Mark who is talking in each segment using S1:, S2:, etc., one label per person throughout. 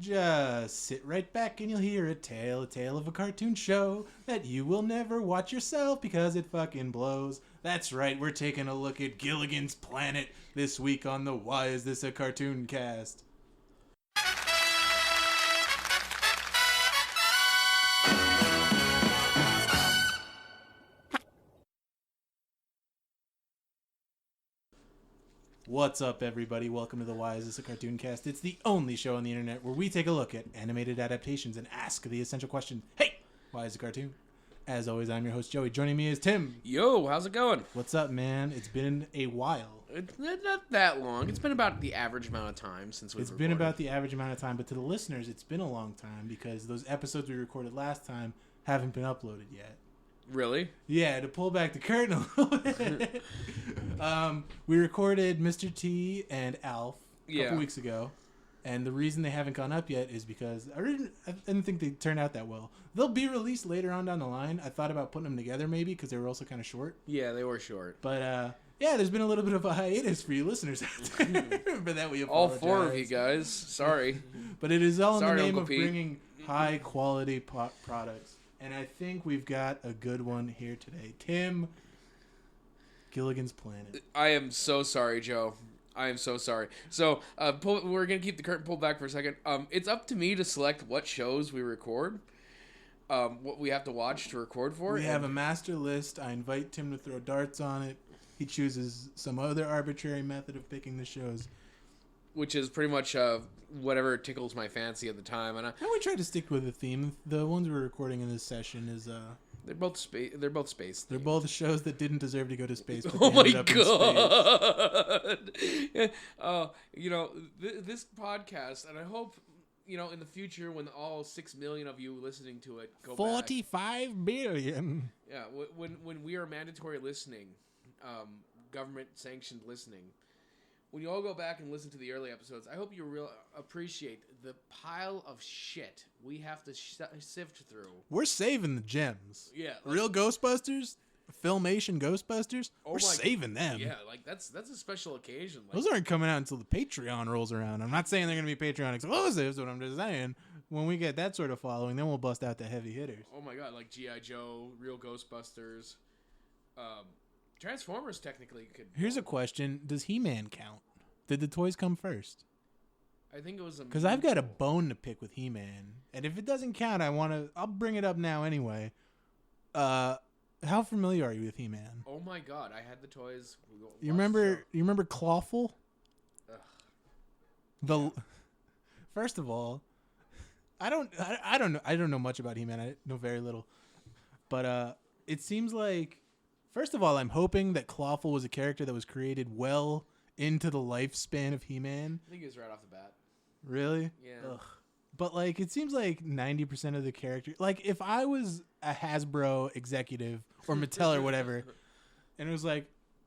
S1: Just sit right back and you'll hear a tale of a cartoon show that you will never watch yourself because it fucking blows. That's right, we're taking a look at Gilligan's Planet this week on the Why Is This a Cartoon Cast? What's up, everybody? Welcome to the Why Is This a Cartoon Cast? It's the only show on the internet where we take a look at animated adaptations and ask the essential question, hey, why is it a cartoon? As always, I'm your host, Joey. Joining me is Tim.
S2: Yo, how's it going?
S1: What's up, man? It's been a while.
S2: It's not that long. It's been about the average amount of time since we've recorded.
S1: Been about the average amount of time, but to the listeners, it's been a long time because those episodes we recorded last time haven't been uploaded yet.
S2: Really?
S1: Yeah, to pull back the curtain a little bit. We recorded Mr. T and Alf a couple weeks ago, and the reason they haven't gone up yet is because I didn't think they turned out that well. They'll be released later on down the line. I thought about putting them together maybe because they were also kind of short.
S2: Yeah, they were short.
S1: But yeah, there's been a little bit of a hiatus for you listeners out there. For that we apologize.
S2: All four of you guys. Sorry.
S1: But it is all in the name
S2: Uncle
S1: of
S2: Pete.
S1: bringing high quality products. And I think we've got a good one here today. Tim, Gilligan's Planet.
S2: I am so sorry, Joe. I am so sorry. So, we're going to keep the curtain pulled back for a second. It's up to me to select what shows we record, what we have to watch to record for.
S1: We have a master list. I invite Tim to throw darts on it. He chooses some other arbitrary method of picking the shows.
S2: Which is pretty much whatever tickles my fancy at the time. And
S1: we try to stick with the theme. The ones we're recording in this session is...
S2: They're both space. They're both space.
S1: They're both shows that didn't deserve to go to space. But
S2: Oh
S1: they
S2: my
S1: ended up in
S2: space. This podcast, and I hope in the future when all 6 million of you listening to it go
S1: 45 billion.
S2: Yeah, when we are mandatory listening, government sanctioned listening. When you all go back and listen to the early episodes, I hope you appreciate the pile of shit we have to sift through.
S1: We're saving the gems.
S2: Yeah.
S1: Real Ghostbusters, Filmation Ghostbusters, we're saving them.
S2: Yeah, that's a special occasion.
S1: Those aren't coming out until the Patreon rolls around. I'm not saying they're going to be Patreon exclusives, but I'm just saying when we get that sort of following, then we'll bust out the heavy hitters.
S2: Oh my god, like G.I. Joe, Real Ghostbusters, Transformers technically could...
S1: Here's a question. Does He-Man count? Did the toys come first?
S2: I think it was...
S1: Because I've got a bone to pick with He-Man. And if it doesn't count, I'll bring it up now anyway. How familiar are you with He-Man?
S2: Oh my god, I had the toys.
S1: You remember Clawful?
S2: Ugh.
S1: First of all, I don't know much about He-Man. I know very little. But it seems like... First of all, I'm hoping that Clawful was a character that was created well into the lifespan of He-Man.
S2: I think he was right off the bat.
S1: Really?
S2: Yeah.
S1: Ugh. But, it seems like 90% of the character... if I was a Hasbro executive or Mattel or whatever, and it was like,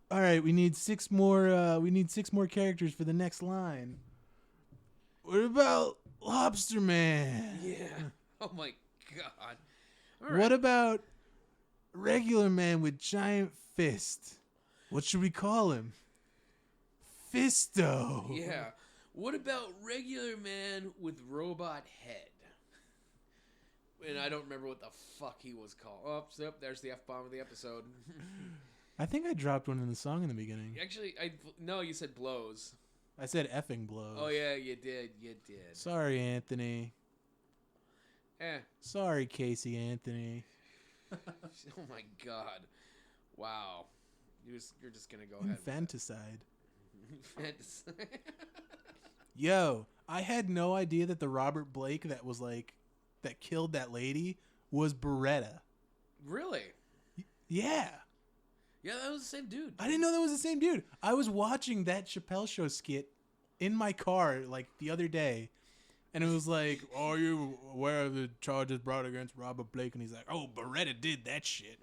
S1: all right, we need 6 more characters for the next line. What about Lobster Man?
S2: Yeah. Oh, my God.
S1: All right. What about Regular Man with Giant Fist? What should we call him? Fisto.
S2: Yeah. What about Regular Man with Robot Head? And I don't remember what the fuck he was called. Oh, so there's the F-bomb of the episode.
S1: I think I dropped one in the song in the beginning.
S2: Actually, no, you said blows.
S1: I said effing blows.
S2: Oh, yeah, you did. You did.
S1: Sorry, Anthony. Sorry, Casey Anthony.
S2: Oh, my God. Wow. You're just going to go ahead.
S1: Infanticide. Yo, I had no idea that the Robert Blake that was that killed that lady was Beretta.
S2: Really?
S1: Yeah.
S2: Yeah, that was the same dude.
S1: I didn't know that was the same dude. I was watching that Chappelle Show skit in my car the other day, and it was like, "Are you aware of the charges brought against Robert Blake?" And he's like, "Oh, Beretta did that shit."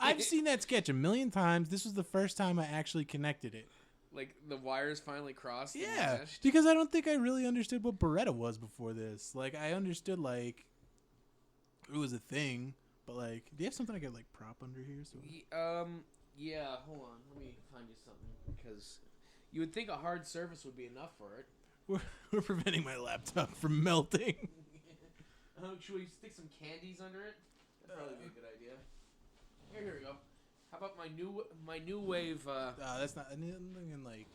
S1: I've seen that sketch a million times. This was the first time I actually connected it.
S2: Like, the wires finally crossed?
S1: Yeah, because I don't think I really understood what Beretta was before this. I understood, it was a thing, but, do you have something I could, prop under here? So?
S2: Yeah, hold on. Let me find you something, because you would think a hard surface would be enough for it.
S1: We're preventing my laptop from melting.
S2: Should we stick some candies under it? That'd probably be a good idea. Here we go. How about my new wave?
S1: That's not. I'm thinking like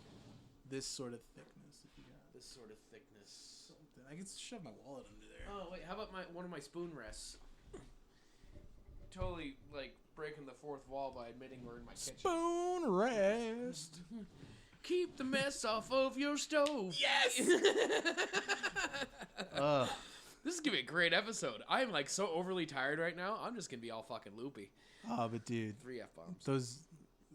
S1: this sort of thickness. If you got
S2: This sort of thickness.
S1: something, I can shove my wallet under there.
S2: Oh wait, how about one of my spoon rests? Totally like breaking the fourth wall by admitting we're in my kitchen.
S1: Spoon rest.
S2: Keep the mess off of your stove.
S1: Yes.
S2: This is gonna be a great episode. I'm like so overly tired right now. I'm just gonna be all fucking loopy.
S1: Oh, but dude,
S2: 3 F-bombs.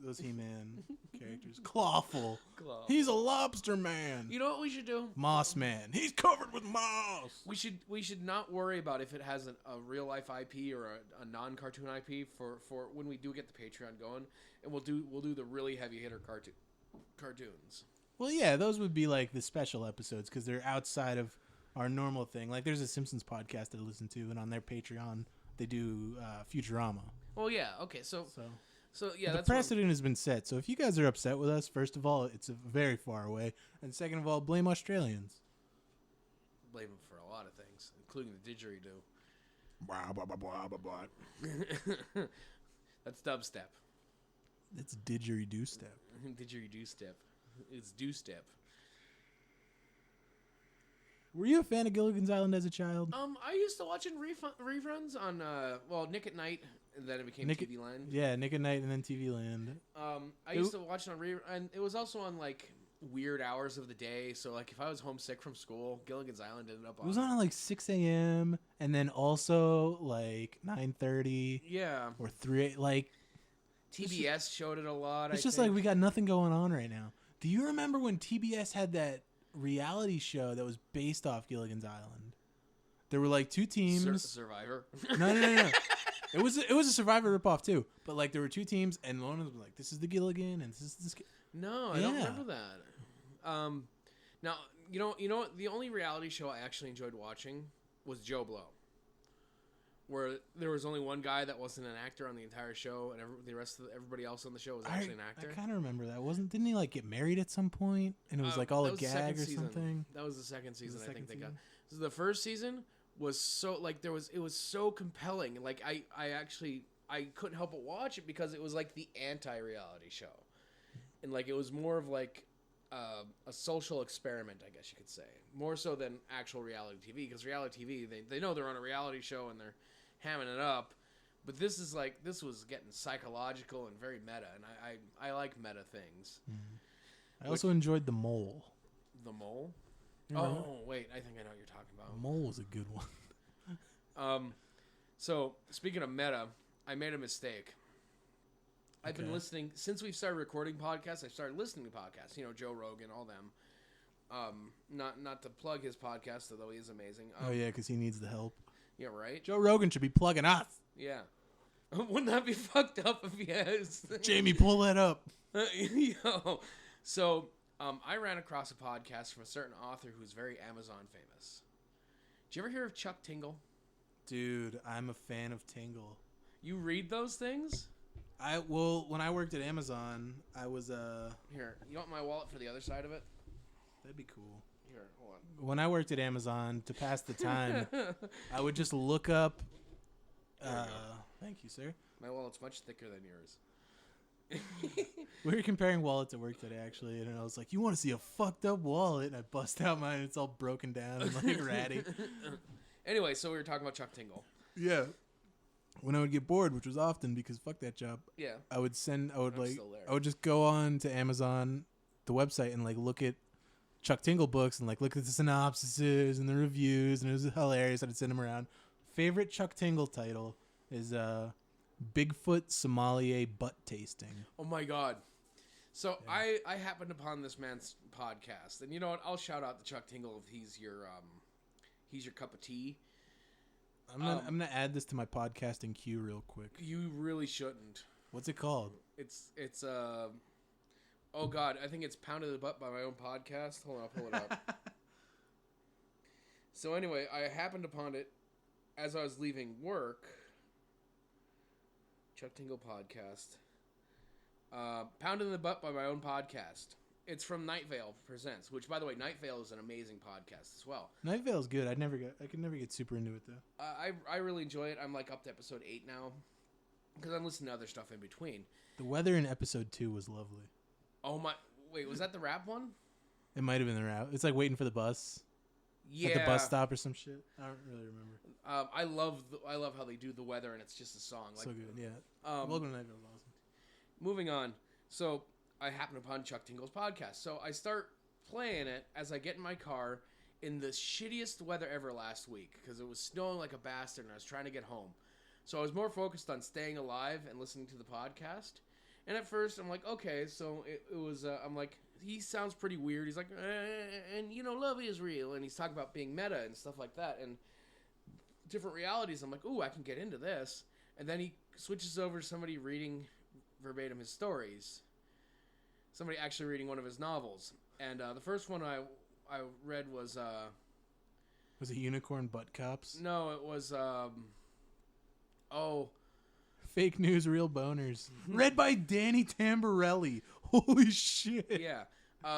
S1: Those He-Man characters, Clawful.
S2: Claw.
S1: He's a lobster man.
S2: You know what we should do?
S1: Moss man. He's covered with moss.
S2: We should not worry about if it has a real life IP or a non-cartoon IP for when we do get the Patreon going, and we'll do the really heavy hitter cartoons.
S1: Well, yeah, those would be like the special episodes because they're outside of our normal thing. Like, there's a Simpsons podcast that I listen to, and on their Patreon, they do Futurama.
S2: Well, yeah, okay, so yeah,
S1: the
S2: that's
S1: precedent has been set. So if you guys are upset with us, first of all, it's very far away, and second of all, blame Australians.
S2: Blame them for a lot of things, including the didgeridoo. That's dubstep.
S1: It's didgeridoo step.
S2: Didgeridoo step. It's do step.
S1: Were you a fan of Gilligan's Island as a child?
S2: I used to watch it reruns on Nick at Night, and then it became TV Land.
S1: Yeah, Nick at Night and then TV Land.
S2: I used to watch it on and it was also on like weird hours of the day. So like if I was homesick from school, Gilligan's Island ended up on.
S1: It was on at like 6 a.m. and then also like 9:30.
S2: Yeah.
S1: Or 3 like.
S2: TBS showed it a lot.
S1: It's just like we got nothing going on right now. Do you remember when TBS had that reality show that was based off Gilligan's Island? There were like 2 teams.
S2: Survivor.
S1: No. It was a Survivor ripoff too. But like there were 2 teams, and one of them was like, "This is the Gilligan," and this is this.
S2: No, I don't remember that. Now you know what? The only reality show I actually enjoyed watching was Joe Blow, where there was only one guy that wasn't an actor on the entire show, and everybody else on the show was actually an actor.
S1: I kind of remember that. Didn't he like get married at some point, and it was like all a gag or something?
S2: That was the second season. I think they got. So the first season was so like it was so compelling. Like I couldn't help but watch it because it was like the anti-reality show, and like it was more of like a social experiment, I guess you could say, more so than actual reality TV. Because reality TV, they know they're on a reality show and they're hamming it up, but this was getting psychological and very meta, and I like meta things.
S1: I also enjoyed The Mole.
S2: The Mole? Oh wait, I think I know what you're talking about.
S1: The Mole was a good one.
S2: So speaking of meta, I made a mistake. I've been listening since we've started recording podcasts. I started listening to podcasts. You know, Joe Rogan, all them. Not to plug his podcast, although he is amazing.
S1: Oh yeah, because he needs the help.
S2: Yeah, right.
S1: Joe Rogan should be plugging us.
S2: Yeah. Wouldn't that be fucked up if he has?
S1: Jamie, pull that up.
S2: Yo. So, I ran across a podcast from a certain author who's very Amazon famous. Did you ever hear of Chuck Tingle?
S1: Dude, I'm a fan of Tingle.
S2: You read those things?
S1: When I worked at Amazon, I was
S2: Here, you want my wallet for the other side of it?
S1: That'd be cool.
S2: Here, hold on.
S1: When I worked at Amazon, to pass the time, I would just look up. Thank you, sir.
S2: My wallet's much thicker than yours.
S1: We were comparing wallets at work today, actually, and I was like, "You want to see a fucked up wallet?" And I bust out mine. It's all broken down and like ratty.
S2: Anyway, so we were talking about Chuck Tingle.
S1: Yeah. When I would get bored, which was often because fuck that job.
S2: Yeah.
S1: I would just go on to Amazon, the website, and like look at Chuck Tingle books and like look at the synopsises and the reviews, and it was hilarious. I'd send them around. Favorite Chuck Tingle title is Bigfoot Sommelier Butt Tasting.
S2: Oh my god. So yeah. I happened upon this man's podcast, and you know what? I'll shout out to Chuck Tingle if he's your cup of tea.
S1: I'm gonna add this to my podcasting queue real quick.
S2: You really shouldn't.
S1: What's it called?
S2: It's oh god, I think it's Pounded the Butt by my own podcast. Hold on, I'll pull it up. So anyway, I happened upon it as I was leaving work. Chuck Tingle podcast. Pounded the Butt by my own podcast. It's from Night Vale Presents, which, by the way, Night Vale is an amazing podcast as well.
S1: Night Vale's good. I could never get super into it though.
S2: I really enjoy it. I'm like up to episode 8 now because I'm listening to other stuff in between.
S1: The weather in episode 2 was lovely.
S2: Oh my! Wait, was that the rap one?
S1: It might have been the rap. It's like waiting for the bus.
S2: Yeah,
S1: at the bus stop or some shit. I don't really remember.
S2: I love how they do the weather and it's just a song. Like,
S1: so good, yeah. Welcome to Night Vale's awesome.
S2: Moving on. So I happen upon Chuck Tingle's podcast. So I start playing it as I get in my car in the shittiest weather ever last week because it was snowing like a bastard and I was trying to get home. So I was more focused on staying alive and listening to the podcast. And at first I'm like, okay, so it was, I'm like, he sounds pretty weird. He's like, and you know, love is real. And he's talking about being meta and stuff like that and different realities. I'm like, ooh, I can get into this. And then he switches over to somebody reading verbatim his stories. Somebody actually reading one of his novels. And the first one I read was...
S1: was it Unicorn Butt Cops?
S2: No, it was...
S1: Fake News, Real Boners. Read by Danny Tamborelli. Holy shit.
S2: Yeah.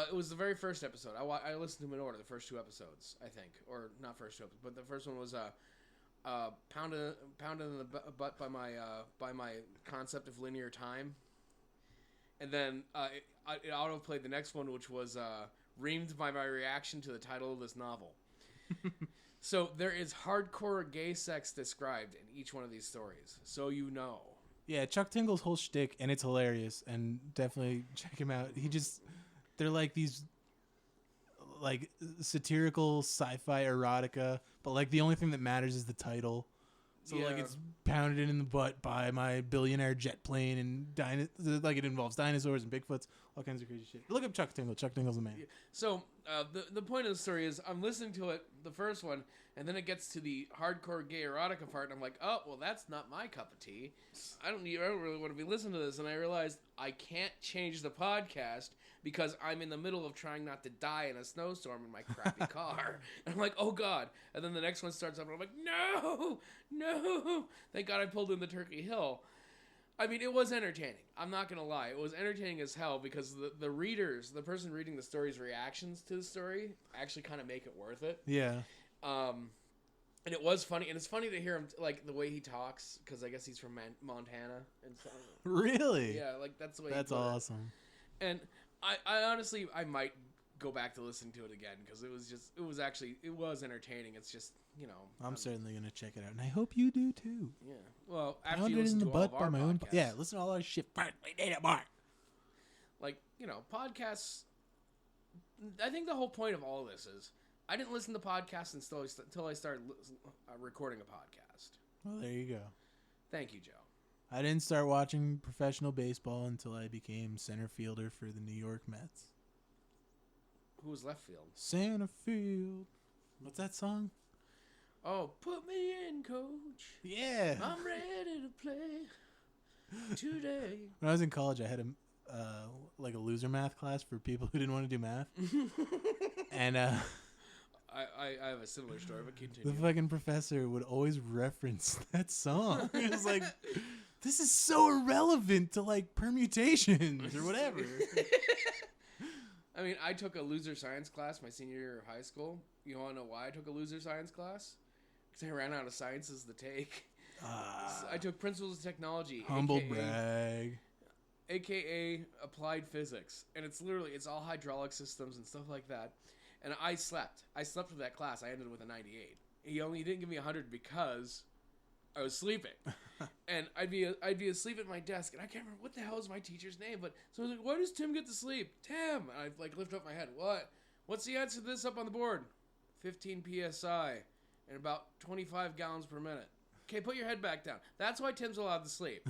S2: It was the very first episode. I listened to them in order, the first 2 episodes, I think. Or not first 2 episodes, but the first one was pounded in the butt by my concept of linear time. And then it auto-played the next one, which was reamed by my reaction to the title of this novel. So there is hardcore gay sex described in each one of these stories. So you know.
S1: Yeah, Chuck Tingle's whole shtick, and it's hilarious, and definitely check him out. They're like these, like, satirical sci-fi erotica, but, like, the only thing that matters is the title. So,
S2: yeah.
S1: like, it's pounded in the butt by my billionaire jet plane, and like, it involves dinosaurs and Bigfoots, all kinds of crazy shit. Look up Chuck Tingle. Chuck Tingle's the man.
S2: So, the point of the story is I'm listening to it, the first one, and then it gets to the hardcore gay erotica part, and I'm like, oh, well, that's not my cup of tea. I don't really want to be listening to this. And I realized I can't change the podcast because I'm in the middle of trying not to die in a snowstorm in my crappy car. And I'm like, oh, God. And then the next one starts up, and I'm like, no. Thank God I pulled in the Turkey Hill. I mean, it was entertaining. I'm not going to lie. It was entertaining as hell because the person reading the story's reactions to the story actually kind of make it worth it.
S1: Yeah.
S2: And it was funny. And it's funny to hear him, like, the way he talks because I guess he's from Montana. And so,
S1: really?
S2: Yeah, like, that's the way
S1: That's awesome.
S2: And I honestly, I might go back to listen to it again because it was entertaining. It's just, you know.
S1: I'm certainly going to check it out. And I hope you do, too.
S2: Yeah. Well, after
S1: Pounded
S2: you listen
S1: in the
S2: to all
S1: butt
S2: of our
S1: by my own...
S2: podcasts.
S1: Yeah, listen to all our shit. We need it more.
S2: Like, you know, podcasts... I think the whole point of all this is I didn't listen to podcasts until I started recording a podcast.
S1: Well, there you go.
S2: Thank you, Joe.
S1: I didn't start watching professional baseball until I became center fielder for the New York Mets.
S2: Who was left field?
S1: Center field. What's that song?
S2: Oh, put me in, coach.
S1: Yeah.
S2: I'm ready to play today.
S1: When I was in college, I had a loser math class for people who didn't want to do math. And
S2: I have a similar story, but continue.
S1: The fucking professor would always reference that song. It was like, this is so irrelevant to, like, permutations or whatever.
S2: I mean, I took a loser science class my senior year of high school. You want to know why I took a loser science class? Because I ran out of sciences to take. I took Principles of Technology.
S1: Humble brag.
S2: AKA Applied Physics. And it's all hydraulic systems and stuff like that. And I slept with that class. I ended with a 98. He didn't give me 100 because I was sleeping. And I'd be asleep at my desk, and I can't remember what the hell is my teacher's name, but so I was like, why does Tim get to sleep? Tim! And I like lift up my head. What? What's the answer to this up on the board? 15 PSI and about 25 gallons per minute. Okay, put your head back down. That's why Tim's allowed to sleep.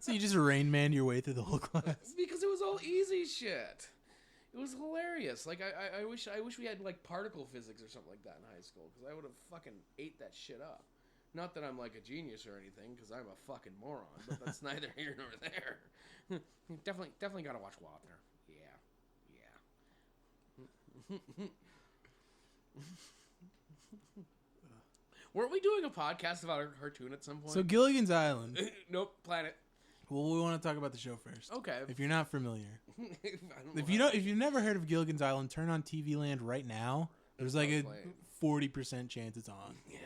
S1: So you just Rain Man your way through the whole class?
S2: Because it was all easy shit. It was hilarious. Like I wish we had like particle physics or something like that in high school because I would have fucking ate that shit up. Not that I'm like a genius or anything because I'm a fucking moron, but that's neither here nor there. Definitely gotta watch Wapner. Yeah. Weren't we doing a podcast about a cartoon at some point?
S1: So Gilligan's Island.
S2: Nope, Planet.
S1: Well, we want to talk about the show first.
S2: Okay.
S1: If you're not familiar.
S2: If
S1: If you've never heard of Gilligan's Island, turn on TV Land right now. There's like a 40% chance it's on.
S2: Yeah.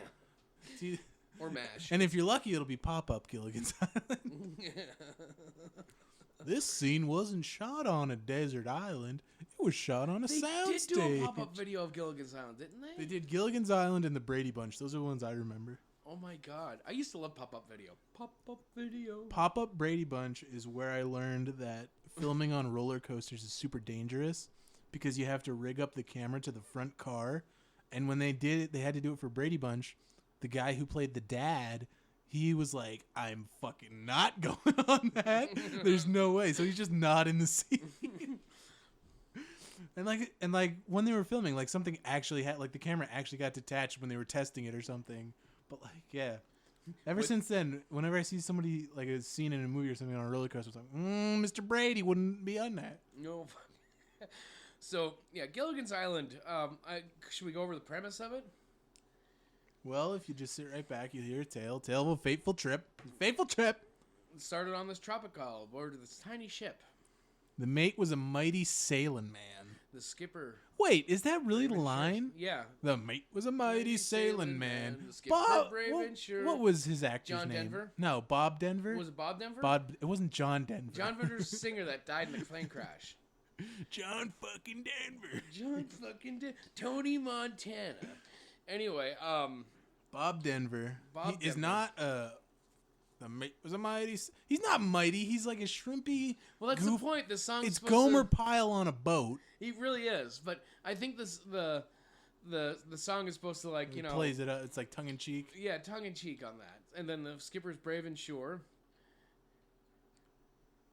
S1: See,
S2: or MASH.
S1: and if you're lucky, it'll be pop-up Gilligan's Island. This scene wasn't shot on a desert island. It was shot on a soundstage.
S2: They did do a pop-up video of Gilligan's Island, didn't they?
S1: They did Gilligan's Island and the Brady Bunch. Those are the ones I remember.
S2: Oh my god. I used to love pop-up video. Pop-up video.
S1: Pop-up Brady Bunch is where I learned that filming on roller coasters is super dangerous because you have to rig up the camera to the front car. And when they did it, they had to do it for Brady Bunch. The guy who played the dad, he was like, I'm fucking not going on that. There's no way. So he's just not in the scene. and like when they were filming, like something actually had, like the camera actually got detached when they were testing it or something. But like, yeah. Ever since then, whenever I see somebody like a scene in a movie or something on a roller coaster, it's like, Mr. Brady wouldn't be on that.
S2: No. So yeah, Gilligan's Island. Should we go over the premise of it?
S1: Well, if you just sit right back, you hear a tale of a fateful trip. Fateful trip.
S2: It started on this tropical aboard this tiny ship.
S1: The mate was a mighty sailing man.
S2: The skipper.
S1: Wait, is that really the line?
S2: Yeah.
S1: The mate was a mighty sailing man.
S2: The skipper brave and sure.
S1: What was his actor's
S2: John
S1: name?
S2: Denver?
S1: No, Bob Denver.
S2: Was it Bob Denver?
S1: It wasn't John Denver.
S2: John Denver's the singer that died in a plane crash.
S1: John fucking Denver.
S2: John fucking Tony Montana. Anyway,
S1: Bob Denver.
S2: Bob
S1: He is
S2: Denver.
S1: not the mate was a mighty. He's not mighty. He's like a shrimpy.
S2: Well, that's the point. The song's
S1: It's
S2: supposed
S1: Gomer
S2: to,
S1: Pyle on a boat.
S2: He really is, but I think the song is supposed to like
S1: It plays it up. It's like tongue in cheek.
S2: Yeah, tongue in cheek on that. And then the skipper's brave and sure.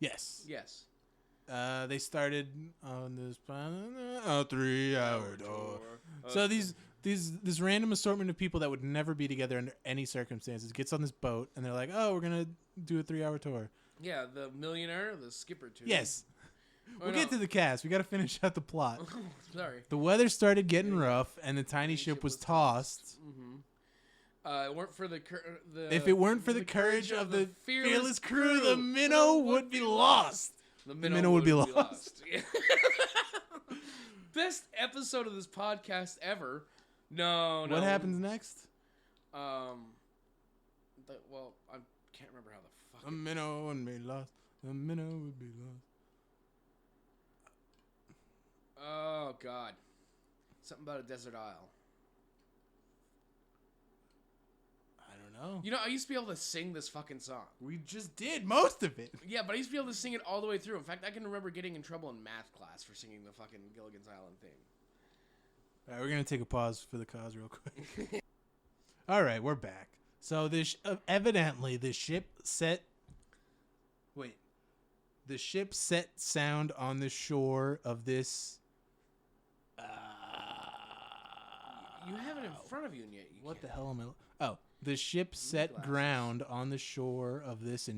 S1: Yes.
S2: Yes.
S1: They started on this 3-hour tour. So this random assortment of people that would never be together under any circumstances gets on this boat and they're like, "Oh, we're gonna do a 3-hour tour."
S2: Yeah, the millionaire, the skipper too.
S1: Yes. We'll get to the cast. We got to finish out the plot.
S2: Sorry.
S1: The weather started getting rough, and the tiny ship was tossed.
S2: Mm-hmm. It weren't for
S1: if it weren't for the courage of the fearless crew, the minnow would be lost.
S2: The minnow would be lost. Best episode of this podcast ever. No.
S1: What happens next?
S2: I can't remember how the fuck.
S1: The minnow would be lost. The minnow would be lost.
S2: Oh God, something about a desert isle.
S1: I don't know.
S2: You know, I used to be able to sing this fucking song.
S1: We just did most of it.
S2: Yeah, but I used to be able to sing it all the way through. In fact, I can remember getting in trouble in math class for singing the fucking Gilligan's Island theme.
S1: All right, we're gonna take a pause for the cause real quick. All right, we're back. So this evidently the ship set. Wait, the ship set sound on the shore of this.
S2: You have it in front of you, and yet you
S1: What
S2: can't.
S1: the hell am I? Oh, the ship set ground on the shore of this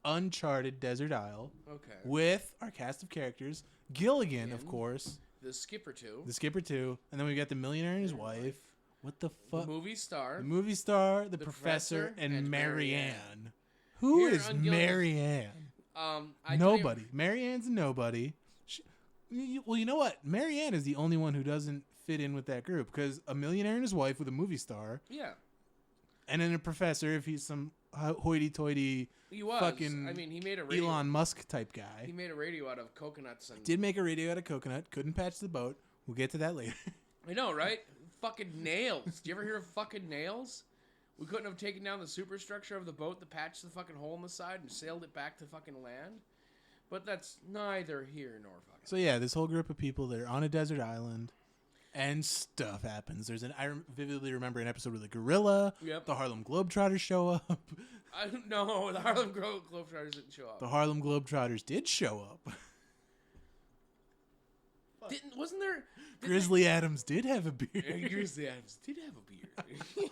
S1: uncharted desert isle.
S2: Okay.
S1: With our cast of characters, Gilligan, of course.
S2: The skipper too.
S1: And then we got the millionaire and his wife. What the fuck?
S2: The movie star.
S1: The professor, and Marianne. Who
S2: Here
S1: is
S2: on Gilligan-
S1: Marianne? Nobody. Marianne's a nobody. Well, you know what? Marianne is the only one who doesn't fit in with that group because a millionaire and his wife with a movie star.
S2: Yeah.
S1: And then a professor, if he's some hoity-toity
S2: He was.
S1: fucking
S2: I mean, he made a radio.
S1: Elon Musk type guy.
S2: He made a radio out of coconuts and.
S1: Did make a radio out of coconut. Couldn't patch the boat. We'll get to that later.
S2: I know, right? Fucking nails. Do you ever hear of fucking nails? We couldn't have taken down the superstructure of the boat to patch the fucking hole in the side and sailed it back to fucking land. But that's neither here nor fucking.
S1: So yeah, this whole group of people, they're on a desert island. And stuff happens. I vividly remember an episode with a gorilla.
S2: Yep.
S1: The Harlem Globetrotters show up.
S2: I don't know. The Harlem Globetrotters didn't show up.
S1: The Harlem Globetrotters did show up.
S2: Wasn't there?
S1: Grizzly Adams did have a beard.
S2: Grizzly Adams did have a beard.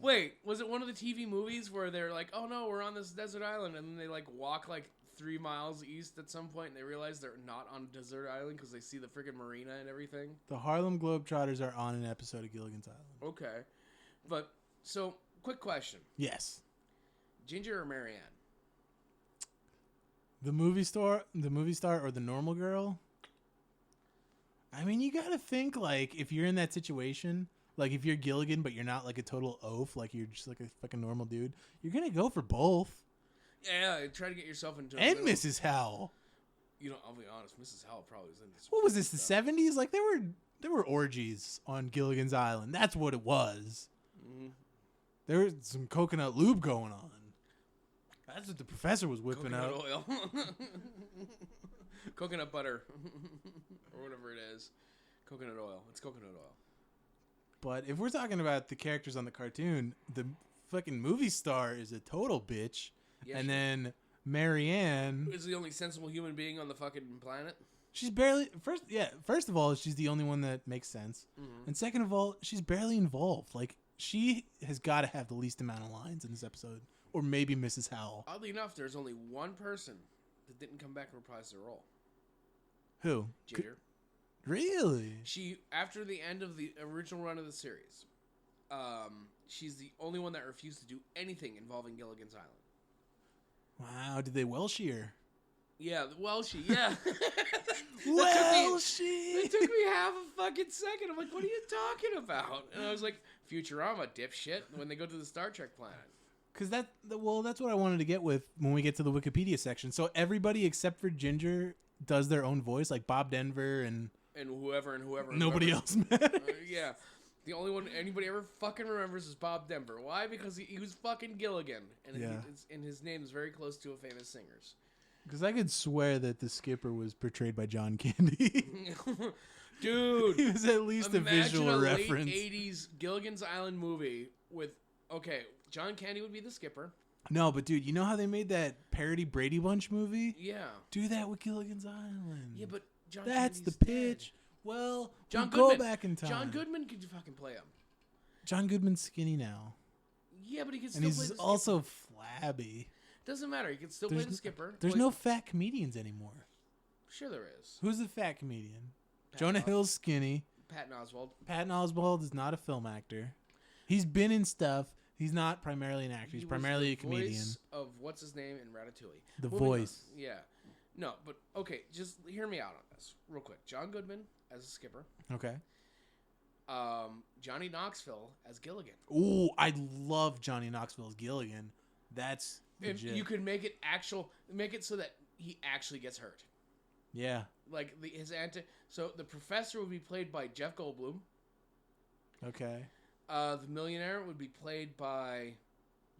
S2: Wait, was it one of the TV movies where they're like, oh no, we're on this desert island, and then they like walk like 3 miles east at some point, and they realize they're not on a desert island because they see the freaking marina and everything?
S1: The Harlem Globetrotters are on an episode of Gilligan's Island.
S2: Okay. But, so, quick question.
S1: Yes.
S2: Ginger or Marianne?
S1: The movie star, or the normal girl. I mean, you gotta think, like, if you're in that situation, like if you're Gilligan, but you're not like a total oaf, like you're just like a fucking normal dude, you're gonna go for both.
S2: Yeah, try to get yourself into.
S1: And Mrs. Howell.
S2: You know, I'll be honest, Mrs. Howell probably was in this.
S1: What was this? The 70s? Like there were orgies on Gilligan's Island. That's what it was. Mm-hmm. There was some coconut lube going on. That's what the professor was whipping
S2: coconut
S1: out.
S2: Oil. Coconut butter. Or whatever it is. Coconut oil. It's coconut oil.
S1: But if we're talking about the characters on the cartoon, the fucking movie star is a total bitch. Yeah, and then Marianne
S2: is the only sensible human being on the fucking planet.
S1: She's barely first of all, she's the only one that makes sense. Mm-hmm. And second of all, she's barely involved. Like, she has got to have the least amount of lines in this episode. Or maybe Mrs. Howell.
S2: Oddly enough, there's only one person that didn't come back and reprise their role.
S1: Who?
S2: Ginger.
S1: Really?
S2: She, after the end of the original run of the series, she's the only one that refused to do anything involving Gilligan's Island.
S1: Wow, did they Welshie her?
S2: Yeah, Welshie, yeah.
S1: Welshie!
S2: It took me half a fucking second. I'm like, what are you talking about? And I was like, Futurama, dipshit, when they go to the Star Trek planet.
S1: Because that's what I wanted to get with when we get to the Wikipedia section. So everybody except for Ginger does their own voice, like Bob Denver and
S2: whoever.
S1: Nobody else matters.
S2: Yeah. The only one anybody ever fucking remembers is Bob Denver. Why? Because he was fucking Gilligan. And his name is very close to a famous singer's.
S1: Because I could swear that the skipper was portrayed by John Candy.
S2: Dude.
S1: He was at least a visual reference.
S2: Late 80s Gilligan's Island movie with, okay, John Candy would be the skipper.
S1: No, but dude, you know how they made that parody Brady Bunch movie?
S2: Yeah.
S1: Do that with Gilligan's Island.
S2: Yeah, but John
S1: That's
S2: Candy's
S1: the pitch.
S2: Dead.
S1: Well,
S2: John
S1: Goodman. Go back in time.
S2: John Goodman could fucking play him.
S1: John Goodman's skinny now.
S2: Yeah, but he can still
S1: play
S2: the skipper.
S1: And he's also flabby.
S2: Doesn't matter. He can still play the skipper.
S1: There's no fat comedians anymore.
S2: Sure there is.
S1: Who's the fat comedian? Jonah Hill's skinny.
S2: Patton Oswalt.
S1: Patton Oswalt is not a film actor. He's been in stuff. He's not primarily an actor. He's primarily a comedian.
S2: Voice of what's his name in Ratatouille.
S1: The voice.
S2: Yeah. No, but okay, just hear me out on this real quick. John Goodman as a skipper.
S1: Okay.
S2: Johnny Knoxville as Gilligan.
S1: Ooh, I love Johnny Knoxville as Gilligan. That's legit.
S2: You could make it so that he actually gets hurt.
S1: Yeah.
S2: Like so the professor would be played by Jeff Goldblum.
S1: Okay.
S2: The millionaire would be played by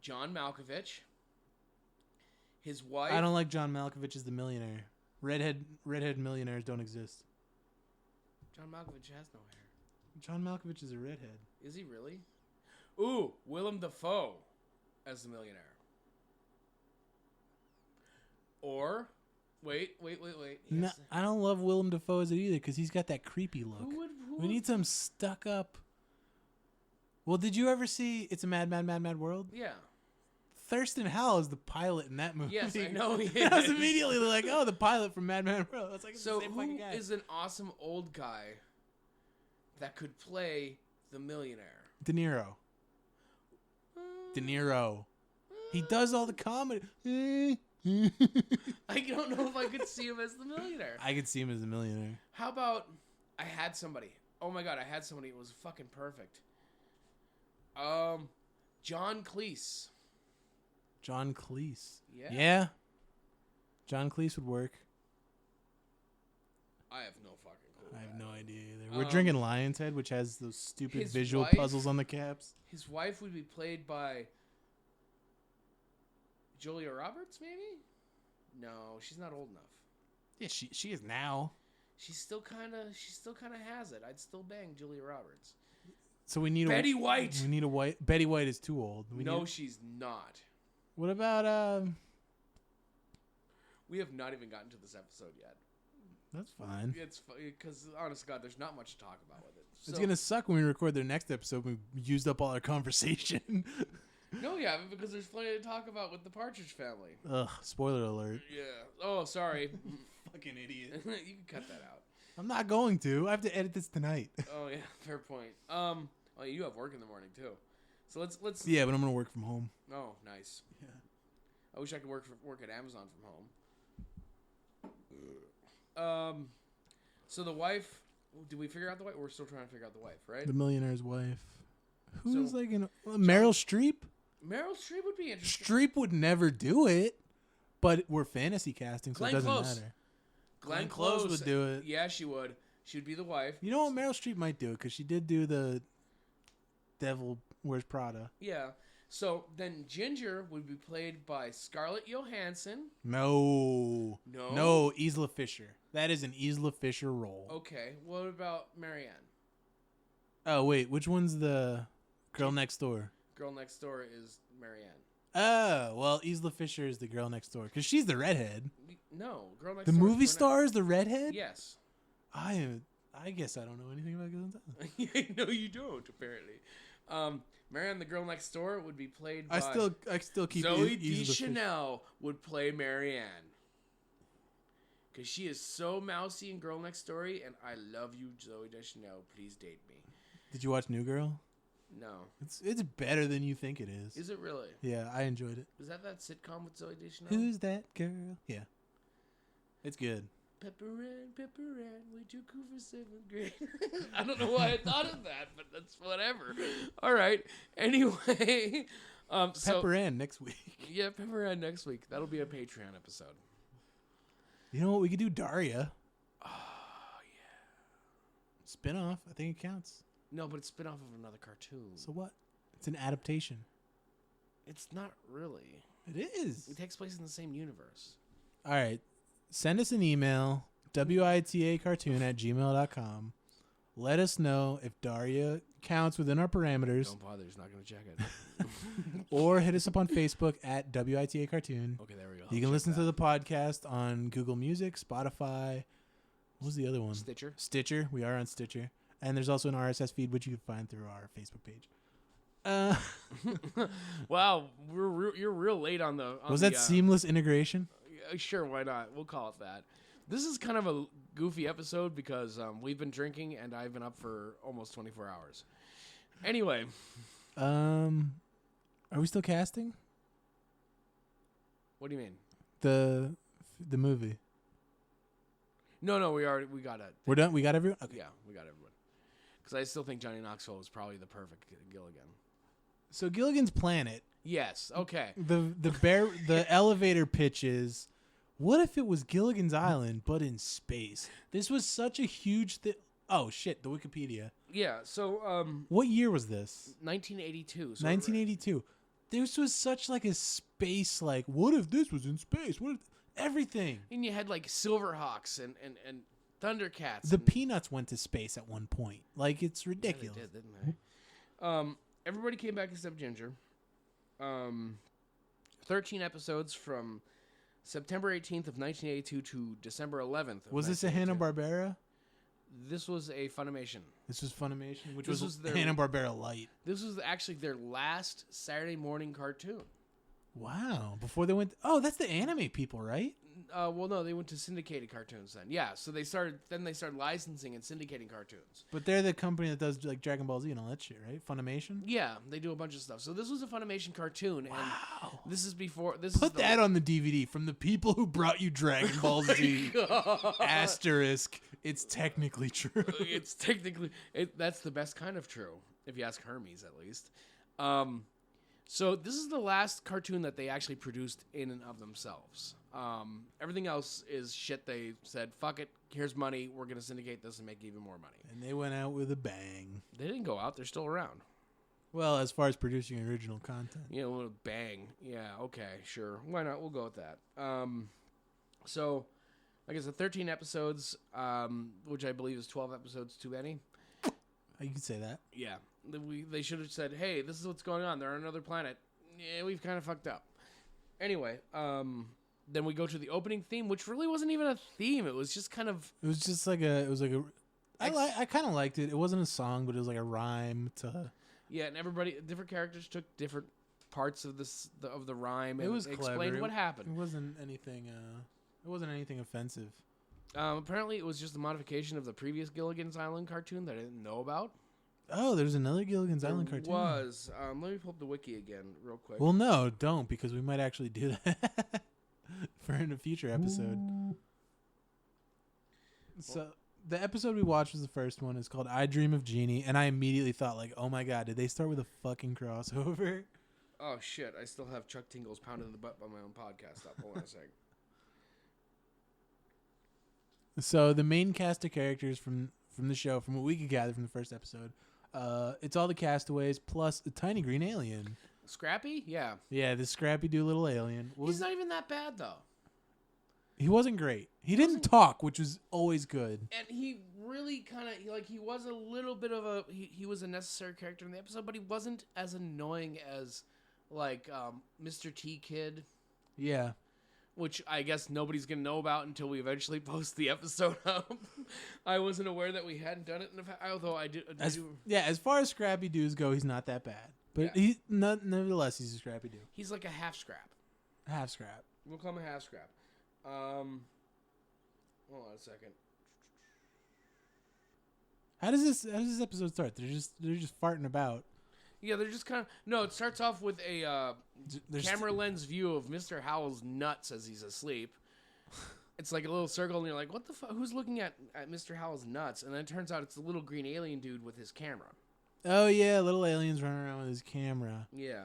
S2: John Malkovich. His wife.
S1: I don't like John Malkovich as the millionaire. Redhead millionaires don't exist.
S2: John Malkovich has no hair.
S1: John Malkovich is a redhead.
S2: Is he really? Ooh, Willem Dafoe as the millionaire. Or, wait.
S1: No, I don't love Willem Dafoe as it either because he's got that creepy look. We need some stuck up. Well, did you ever see It's a Mad, Mad, Mad, Mad World?
S2: Yeah.
S1: Thurston Howell is the pilot in that movie.
S2: Yes, I know he is.
S1: I was immediately like, oh, the pilot from Mad, Mad World. It's like it's the same fucking guy.
S2: So who is an awesome old guy that could play the millionaire?
S1: De Niro. He does all the comedy.
S2: I don't know if I could see him as the millionaire.
S1: I could see him as the millionaire.
S2: How about I had somebody? Oh my god, I had somebody. It was fucking perfect. John Cleese.
S1: John Cleese.
S2: Yeah.
S1: Yeah. John Cleese would work.
S2: I have no fucking clue.
S1: I have no idea either. We're drinking Lion's Head, which has those stupid visual puzzles on the caps.
S2: His wife would be played by Julia Roberts, maybe? No, she's not old enough.
S1: Yeah, she is now.
S2: She still kind of has it. I'd still bang Julia Roberts.
S1: So we need
S2: Betty White.
S1: We need a white. Betty White is too old.
S2: She's not.
S1: What about
S2: We have not even gotten to this episode yet.
S1: That's fine.
S2: It's because, honest to God, there's not much to talk about with it.
S1: It's gonna suck when we record their next episode. We used up all our conversation.
S2: No, you haven't, because there's plenty to talk about with the Partridge Family.
S1: Ugh, spoiler alert.
S2: Yeah. Oh, sorry.
S1: Fucking idiot.
S2: You can cut that out.
S1: I'm not going to. I have to edit this tonight.
S2: Oh yeah, fair point. Oh, you have work in the morning too. So let's.
S1: Yeah, but I'm gonna work from home.
S2: Oh, nice.
S1: Yeah.
S2: I wish I could work at Amazon from home. So the wife. Did we figure out the wife? We're still trying to figure out the wife, right?
S1: The millionaire's wife. Who's
S2: So,
S1: like Meryl Streep?
S2: Meryl Streep would be interesting.
S1: Streep would never do it, but we're fantasy casting, so
S2: Glenn
S1: it doesn't
S2: Close.
S1: matter.
S2: Glenn
S1: Close would do it.
S2: Yeah, she would. She would be the wife.
S1: You know what? Meryl Streep might do it because she did do the Devil Wears Prada.
S2: Yeah. So then Ginger would be played by Scarlett Johansson.
S1: No, Isla Fisher. That is an Isla Fisher role.
S2: Okay. What about Marianne?
S1: Oh wait, which one's the girl next door?
S2: Girl next door is Marianne.
S1: Oh well, Isla Fisher is the girl next door because she's the redhead.
S2: No, girl next
S1: The
S2: door.
S1: movie star is the redhead.
S2: Yes.
S1: I guess I don't know anything about Gilligan's Island.
S2: No, you don't. Apparently, Marianne, the girl next door, would be played by.
S1: I still keep
S2: Zoe
S1: Isla
S2: Deschanel would play Marianne. Because she is so mousy in Girl Next Door, and I love you, Zoe Deschanel. Please date me.
S1: Did you watch New Girl?
S2: No.
S1: It's better than you think it is.
S2: Is it really?
S1: Yeah, I enjoyed it.
S2: Is that sitcom with Zoe Deschanel?
S1: Who's that girl? Yeah. It's good.
S2: Pepper Ann, way too cool for 7th grade. I don't know why I thought of that, but that's whatever. All right. Anyway.
S1: Pepper Ann next week.
S2: Yeah, Pepper Ann next week. That'll be a Patreon episode.
S1: You know what? We could do Daria.
S2: Oh, yeah.
S1: Spin-off. I think it counts.
S2: No, but it's spin-off of another cartoon.
S1: So what? It's an adaptation.
S2: It's not really.
S1: It is.
S2: It takes place in the same universe.
S1: All right. Send us an email, witacartoon@gmail.com. Let us know if Daria counts within our parameters.
S2: Don't bother. He's not going to check it.
S1: Or hit us up on Facebook at witacartoon.
S2: Okay, there we go.
S1: You can listen to the podcast on Google Music, Spotify. What was the other one?
S2: Stitcher.
S1: We are on Stitcher. And there's also an RSS feed, which you can find through our Facebook page.
S2: Wow, you're real late on the.
S1: Was that seamless integration?
S2: Sure, why not? We'll call it that. This is kind of a goofy episode because we've been drinking and I've been up for almost 24 hours. Anyway.
S1: Are we still casting?
S2: What do you mean?
S1: The movie.
S2: No, we got it.
S1: We're done? We got everyone? Okay.
S2: Yeah, we got everyone. Because I still think Johnny Knoxville was probably the perfect Gilligan.
S1: So Gilligan's Planet.
S2: Yes, okay.
S1: The elevator pitch is, what if it was Gilligan's Island, but in space? This was such a huge thing. Oh, shit, the Wikipedia.
S2: Yeah, so...
S1: what year was this?
S2: 1982. So
S1: 1982. This was such like a space, like, what if this was in space? What if... Everything.
S2: And you had, like, Silverhawks and Thundercats.
S1: The Peanuts went to space at one point. Like, it's ridiculous.
S2: Yeah, they did, didn't they? Everybody came back except Ginger. 13 episodes from September 18th of 1982 to December 11th.
S1: Was this a Hanna-Barbera?
S2: This was a Funimation.
S1: This was Funimation, which
S2: This
S1: was
S2: their
S1: Hanna-Barbera Light.
S2: This was actually their last Saturday morning cartoon.
S1: Wow. Before they went... Oh, that's the anime people, right?
S2: Well, no, they went to syndicated cartoons then. Yeah, so they started licensing and syndicating cartoons.
S1: But they're the company that does like Dragon Ball Z and all that shit, right? Funimation?
S2: Yeah, they do a bunch of stuff. So this was a Funimation cartoon.
S1: Wow.
S2: And this is before...
S1: Put that on the DVD from the people who brought you Dragon Ball Z. Asterisk. It's technically true.
S2: It's technically... that's the best kind of true, if you ask Hermes, at least. So this is the last cartoon that they actually produced in and of themselves. Everything else is shit they said, fuck it, here's money, we're going to syndicate this and make even more money.
S1: And they went out with a bang.
S2: They didn't go out, they're still around.
S1: Well, as far as producing original content.
S2: Yeah, a little bang. Yeah, okay, sure. Why not? We'll go with that. So, like I said, 13 episodes, which I believe is 12 episodes too many.
S1: You could say that.
S2: Yeah. They should have said, hey, this is what's going on. They're on another planet. Yeah, we've kind of fucked up. Anyway, then we go to the opening theme, which really wasn't even a theme. It was just kind of...
S1: It was just like a... I kind of liked it. It wasn't a song, but it was like a rhyme to...
S2: Yeah, and different characters took different parts of the rhyme and explained what happened.
S1: It wasn't anything offensive.
S2: Apparently, it was just a modification of the previous Gilligan's Island cartoon that I didn't know about.
S1: Oh, there's another Gilligan's Island cartoon.
S2: Was. Let me pull up the wiki again real quick.
S1: Well, no, don't, because we might actually do that for in a future episode. So the episode we watched was the first one. It's called I Dream of Jeannie, and I immediately thought, like, oh my god, did they start with a fucking crossover?
S2: Oh shit! I still have Chuck Tingles pounded in the butt by my own podcast up. Hold on a sec.
S1: So the main cast of characters from the show, from what we could gather from the first episode, it's all the castaways plus a tiny green alien.
S2: Scrappy? Yeah.
S1: Yeah, this scrappy do little alien.
S2: He's not even that bad though.
S1: He wasn't great. He didn't talk, which was always good.
S2: And he really kind of he was a little bit of a he was a necessary character in the episode, but he wasn't as annoying as like Mr. T Kid.
S1: Yeah.
S2: Which I guess nobody's going to know about until we eventually post the episode up. I wasn't aware that we hadn't done it in the past, although I did.
S1: As far as Scrappy Doos go, he's not that bad. But
S2: yeah.
S1: Nevertheless, he's a Scrappy Doo.
S2: He's like a half scrap.
S1: Half scrap.
S2: We'll call him a half scrap. Hold on a second.
S1: How does this episode start? They're just farting about.
S2: Yeah, they're just kind of... No, it starts off with a camera lens view of Mr. Howell's nuts as he's asleep. It's like a little circle, and you're like, what the fuck? Who's looking at Mr. Howell's nuts? And then it turns out it's the little green alien dude with his camera.
S1: Oh, yeah, little aliens running around with his camera.
S2: Yeah.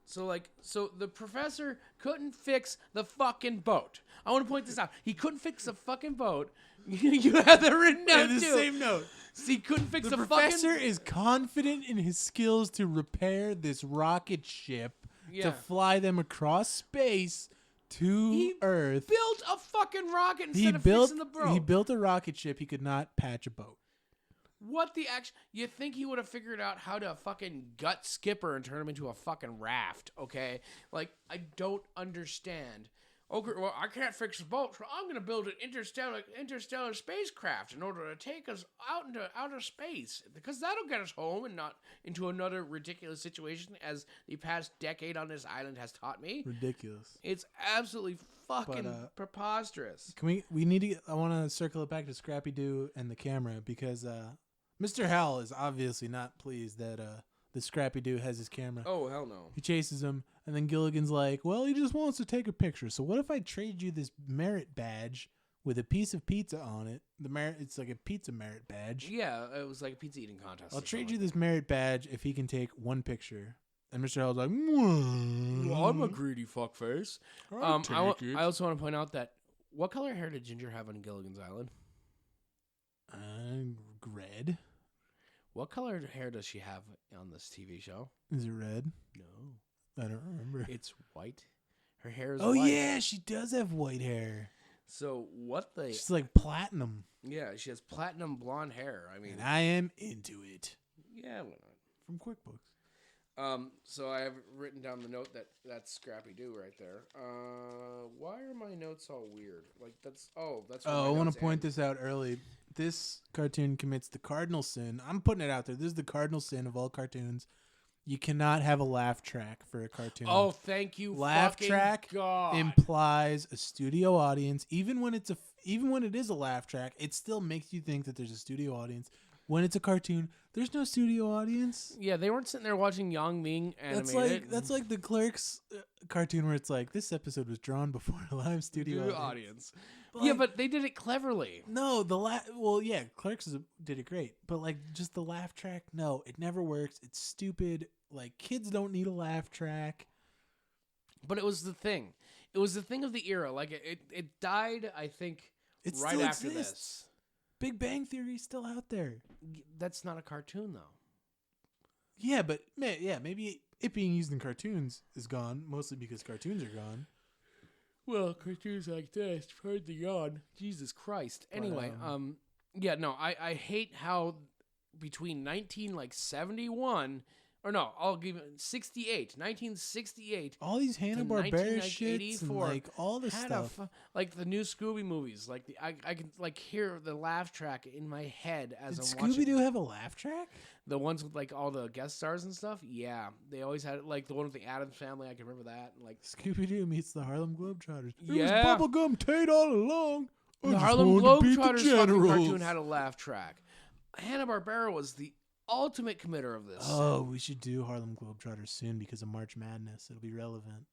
S2: So the professor couldn't fix the fucking boat. I want to point this out. He couldn't fix the fucking boat. You have that written down, too.
S1: The same note.
S2: So he couldn't fix the
S1: professor is confident in his skills to repair this rocket ship to fly them across space to Earth.
S2: Built a fucking rocket instead of fixing the boat.
S1: He built a rocket ship. He could not patch a boat.
S2: What the action? You think he would have figured out how to fucking gut Skipper and turn him into a fucking raft, okay? Like, I don't understand. Okay, well, I can't fix the boat, so I'm going to build an interstellar spacecraft in order to take us out into outer space. Because that'll get us home and not into another ridiculous situation, as the past decade on this island has taught me.
S1: Ridiculous.
S2: It's absolutely fucking preposterous.
S1: I want to circle it back to Scrappy Doo and the camera, because Mr. Howell is obviously not pleased that the Scrappy Doo has his camera.
S2: Oh, hell no.
S1: He chases him, and then Gilligan's like, well, he just wants to take a picture. So what if I trade you this merit badge with a piece of pizza on it? It's like a pizza merit badge.
S2: Yeah, it was like a pizza eating contest.
S1: I'll trade you this merit badge if he can take one picture. And Mr. Howell's like, well,
S2: I'm a greedy fuckface. I also want to point out that what color hair did Ginger have on Gilligan's Island?
S1: Red.
S2: What color hair does she have on this TV show?
S1: Is it red?
S2: No.
S1: I don't remember.
S2: It's white. Her hair is
S1: white.
S2: white.
S1: Yeah, she does have white hair.
S2: So what the...
S1: She's like platinum.
S2: Yeah, she has platinum blonde hair. I mean...
S1: And I am into it.
S2: Yeah, why not?
S1: From QuickBooks.
S2: So I have written down the note that's Scrappy Doo right there. Why are my notes all weird? Like, that's... Oh, that's...
S1: I want to point this out early. This cartoon commits the cardinal sin. I'm putting it out there. This is the cardinal sin of all cartoons. You cannot have a laugh track for a cartoon.
S2: Oh, thank you.
S1: Laugh track
S2: God.
S1: implies a studio audience. Even when it is a laugh track, it still makes you think that there's a studio audience. When it's a cartoon, there's no studio audience.
S2: Yeah, they weren't sitting there watching Yang Ming animated.
S1: That's like the Clerks cartoon where it's like, this episode was drawn before a live studio audience.
S2: But yeah, but they did it cleverly.
S1: No, Clerks did it great. But like just the laugh track, no, it never works. It's stupid. Like, kids don't need a laugh track.
S2: But it was the thing. It was the thing of the era. Like it died, I think,
S1: it
S2: right
S1: still
S2: after
S1: exists.
S2: this.
S1: Big Bang Theory is still out there.
S2: That's not a cartoon, though.
S1: Yeah, but maybe it being used in cartoons is gone, mostly because cartoons are gone.
S2: Well, cartoons like this, further gone. Jesus Christ. Anyway, I hate how between 1971, or no, I'll give it 1968.
S1: All these Hanna-Barbera shits and like all this stuff.
S2: Like the new Scooby movies. Like I can like hear the laugh track in my head as
S1: Did
S2: I'm watching.
S1: Scooby-Doo have a laugh track?
S2: The ones with like all the guest stars and stuff. Yeah, they always had like the one with the Addams Family. I can remember that. And, like
S1: Scooby-Doo meets the Harlem Globetrotters.
S2: Yeah.
S1: It was Bubblegum Tate all along.
S2: The Harlem Globetrotters fucking cartoon had a laugh track. Hanna-Barbera was the ultimate committer of this.
S1: Oh, we should do Harlem Globetrotters soon because of March Madness. It'll be relevant.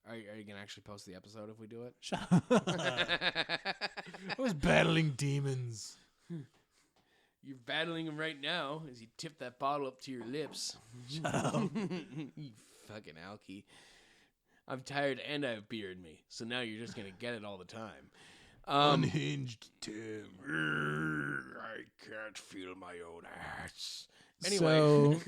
S2: Are you gonna actually post the episode if we do it?
S1: Shut up. I was battling demons.
S2: You're battling them right now as you tip that bottle up to your lips.
S1: Shut up.
S2: You fucking alky. I'm tired and I have beer in me, so now you're just gonna get it all the time.
S1: Unhinged Tim.
S2: I can't feel my own ass.
S1: So,
S2: Anyway.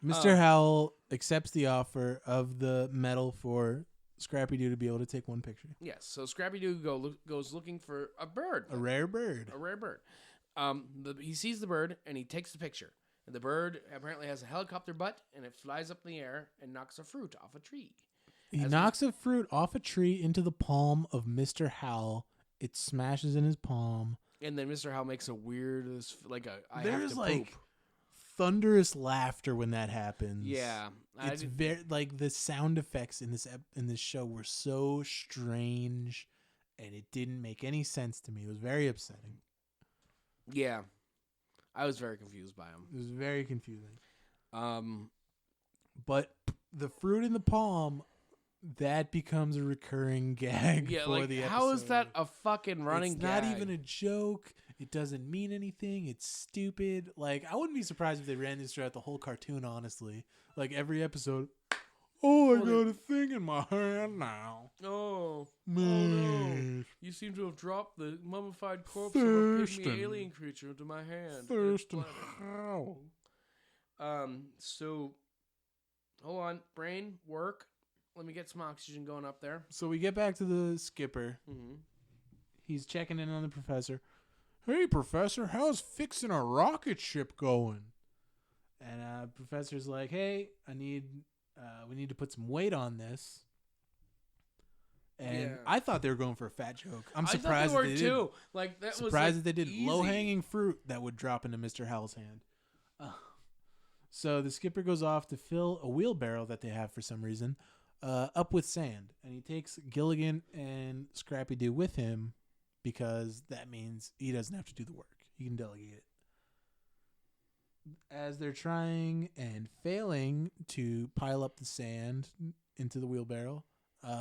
S1: Mr. Howell accepts the offer of the medal for Scrappy Doo to be able to take one picture.
S2: Yes, so Scrappy Doo goes looking for a bird.
S1: A rare bird.
S2: A rare bird. He sees the bird and he takes the picture. And the bird apparently has a helicopter butt and it flies up in the air and knocks a fruit off a tree.
S1: He knocks a fruit off a tree into the palm of Mr. Howell. It smashes in his palm.
S2: And then Mr. Howell makes a weird, I
S1: There's
S2: have to
S1: like
S2: poop.
S1: thunderous laughter when that happens.
S2: Yeah.
S1: It's very like the sound effects in this show were so strange and it didn't make any sense to me. It was very upsetting.
S2: Yeah. I was very confused by him.
S1: It was very confusing. But the fruit in the palm, that becomes a recurring gag for the episode.
S2: How is that a fucking running gag?
S1: It's not even a joke. It doesn't mean anything. It's stupid. Like, I wouldn't be surprised if they ran this throughout the whole cartoon, honestly. Like, every episode, I got a thing in my hand now.
S2: Oh,
S1: Man.
S2: no. You seem to have dropped the mummified corpse of a pygmy alien creature into my hand.
S1: Thurston Howell.
S2: So, hold on. Brain, work. Let me get some oxygen going up there.
S1: So we get back to the skipper.
S2: Mm-hmm.
S1: He's checking in on the professor. Hey, Professor, how's fixing a rocket ship going? And Professor's like, hey, we need to put some weight on this. And I thought they were going for a fat joke. I'm surprised
S2: that they too. Like that
S1: surprised
S2: was
S1: that they did
S2: easy.
S1: low-hanging fruit that would drop into Mr. Howell's hand. So the skipper goes off to fill a wheelbarrow that they have for some reason up with sand. And he takes Gilligan and Scrappy Doo with him because that means he doesn't have to do the work. He can delegate it. As they're trying and failing to pile up the sand into the wheelbarrow,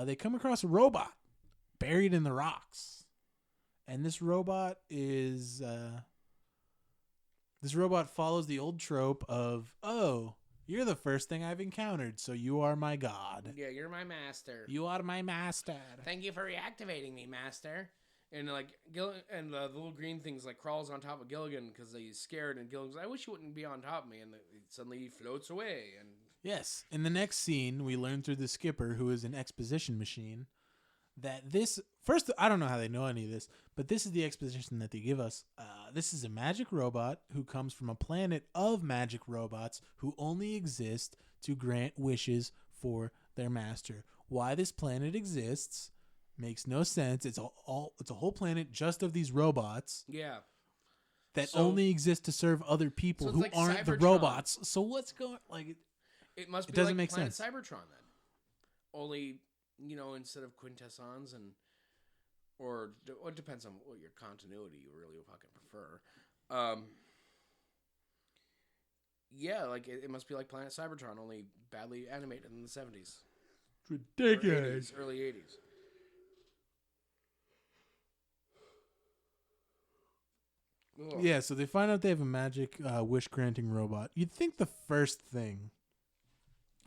S1: they come across a robot buried in the rocks. And this robot is... This robot follows the old trope of, oh, you're the first thing I've encountered, so you are my god.
S2: Yeah, you're my master.
S1: You are my master.
S2: Thank you for reactivating me, master. And like the little green things like crawls on top of Gilligan because he's scared, and Gilligan's like, I wish you wouldn't be on top of me, and suddenly he floats away. And
S1: yes, in the next scene, we learn through the skipper, who is an exposition machine, that this first, I don't know how they know any of this, but this is the exposition that they give us. This is a magic robot who comes from a planet of magic robots who only exist to grant wishes for their master. Why this planet exists makes no sense. It's a whole planet just of these robots.
S2: Yeah.
S1: That only exist to serve other people who aren't the robots. So what's going like?
S2: It must be
S1: doesn't
S2: like
S1: make
S2: Planet
S1: sense.
S2: Cybertron then. Only, instead of quintessons or it depends on what your continuity you really fucking prefer. Yeah, like it must be like Planet Cybertron, only badly animated in the 70s.
S1: It's ridiculous.
S2: Early 80s. Ugh.
S1: Yeah, so they find out they have a magic wish-granting robot. You'd think the first thing,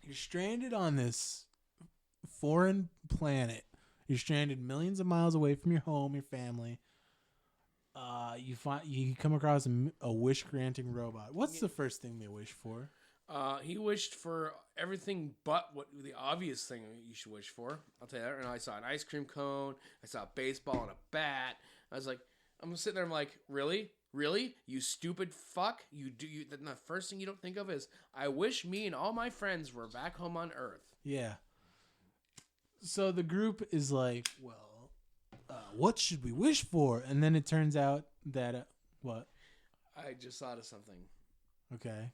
S1: you're stranded on this foreign planet. You're stranded millions of miles away from your home, your family. You come across a wish-granting robot. What's the first thing they wish for?
S2: He wished for everything but what the obvious thing you should wish for. I'll tell you that. And I saw an ice cream cone. I saw a baseball and a bat. I was like, I'm sitting there. I'm like, really? Really? You stupid fuck? The first thing you don't think of is, I wish me and all my friends were back home on Earth.
S1: Yeah. So the group is like, well, what should we wish for? And then it turns out that, what?
S2: I just thought of something.
S1: Okay.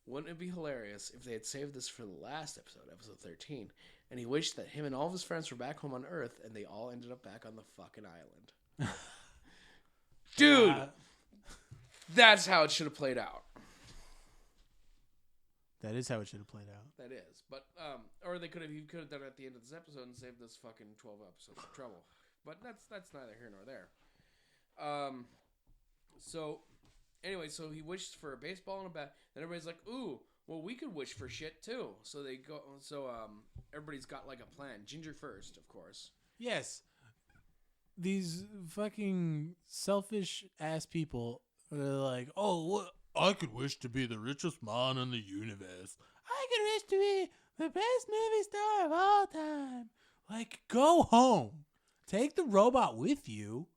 S2: Wouldn't it be hilarious if they had saved this for the last episode, episode 13, and he wished that him and all of his friends were back home on Earth, and they all ended up back on the fucking island? Dude! That's how it should have played out.
S1: That is how it should have played out.
S2: That is, but or he could have done it at the end of this episode and saved us fucking 12 episodes of trouble. But that's neither here nor there. So anyway, so he wished for a baseball and a bat. Then everybody's like, "Ooh, well, we could wish for shit too." So they go. So everybody's got like a plan. Ginger first, of course.
S1: Yes, these fucking selfish ass people are like, "Oh, what? I could wish to be the richest man in the universe. I could wish to be the best movie star of all time." Like, go home. Take the robot with you.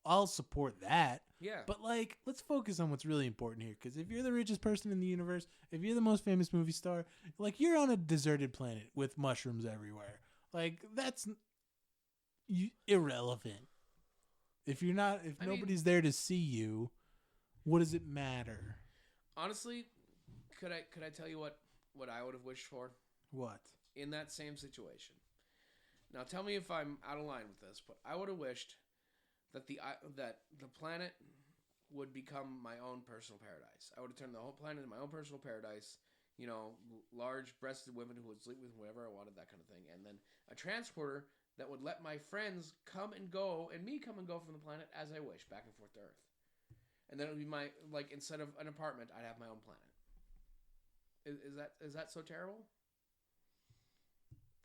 S1: I'll support that.
S2: Yeah.
S1: But, like, let's focus on what's really important here. Because if you're the richest person in the universe, if you're the most famous movie star, like, you're on a deserted planet with mushrooms everywhere. Like, that's irrelevant. If nobody's there to see you, what does it matter?
S2: Honestly, could I tell you what I would have wished for?
S1: What?
S2: In that same situation. Now tell me if I'm out of line with this, but I would have wished that the planet would become my own personal paradise. I would have turned the whole planet into my own personal paradise. You know, large-breasted women who would sleep with whoever I wanted, that kind of thing. And then a transporter that would let my friends come and go, and me come and go from the planet as I wish, back and forth to Earth. And then it would be my, like, instead of an apartment, I'd have my own planet. Is that so terrible?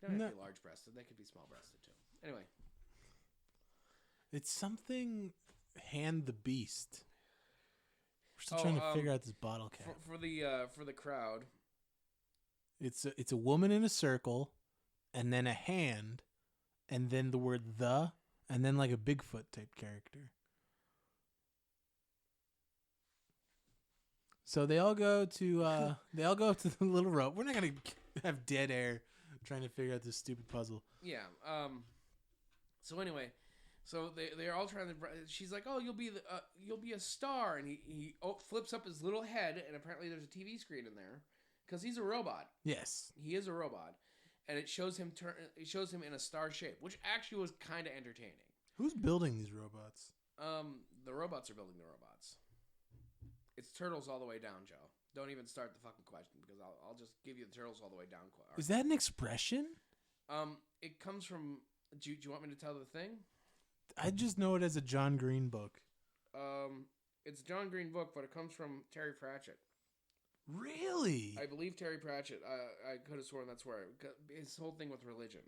S2: They don't have to be large-breasted. They could be small-breasted, too. Anyway.
S1: It's something Hand the Beast. We're still trying to figure out this bottle cap.
S2: For the crowd.
S1: It's a woman in a circle, and then a hand, and then the word "the," and then like a Bigfoot type character. So they all go to the little rope. We're not gonna have dead air trying to figure out this stupid puzzle.
S2: Yeah. So anyway, so they're all trying to. She's like, "Oh, you'll be a star," and he flips up his little head, and apparently there's a TV screen in there because he's a robot.
S1: Yes,
S2: he is a robot, and it shows him in a star shape, which actually was kind of entertaining.
S1: Who's building these robots?
S2: The robots are building the robots. It's turtles all the way down, Joe. Don't even start the fucking question because I'll just give you the turtles all the way down.
S1: Is that an expression?
S2: It comes from. Do you want me to tell the thing?
S1: I just know it as a John Green book.
S2: It's a John Green book, but it comes from Terry Pratchett.
S1: Really?
S2: I believe Terry Pratchett. I could have sworn that's where his whole thing with religion.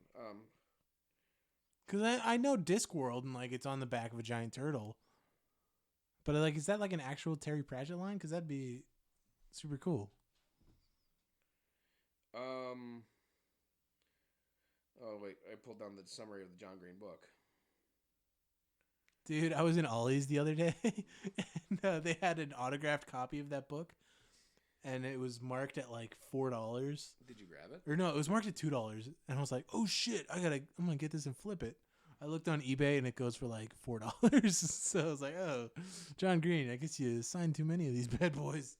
S1: Because I know Discworld and like it's on the back of a giant turtle. But like, is that like an actual Terry Pratchett line? Because that'd be super cool.
S2: Oh wait, I pulled down the summary of the John Green book.
S1: Dude, I was in Ollie's the other day, and they had an autographed copy of that book, and it was marked at like $4.
S2: Did you grab it?
S1: Or no, it was marked at $2, and I was like, "Oh shit, I'm gonna get this and flip it." I looked on eBay, and it goes for like $4. So I was like, "Oh, John Green, I guess you signed too many of these bad boys."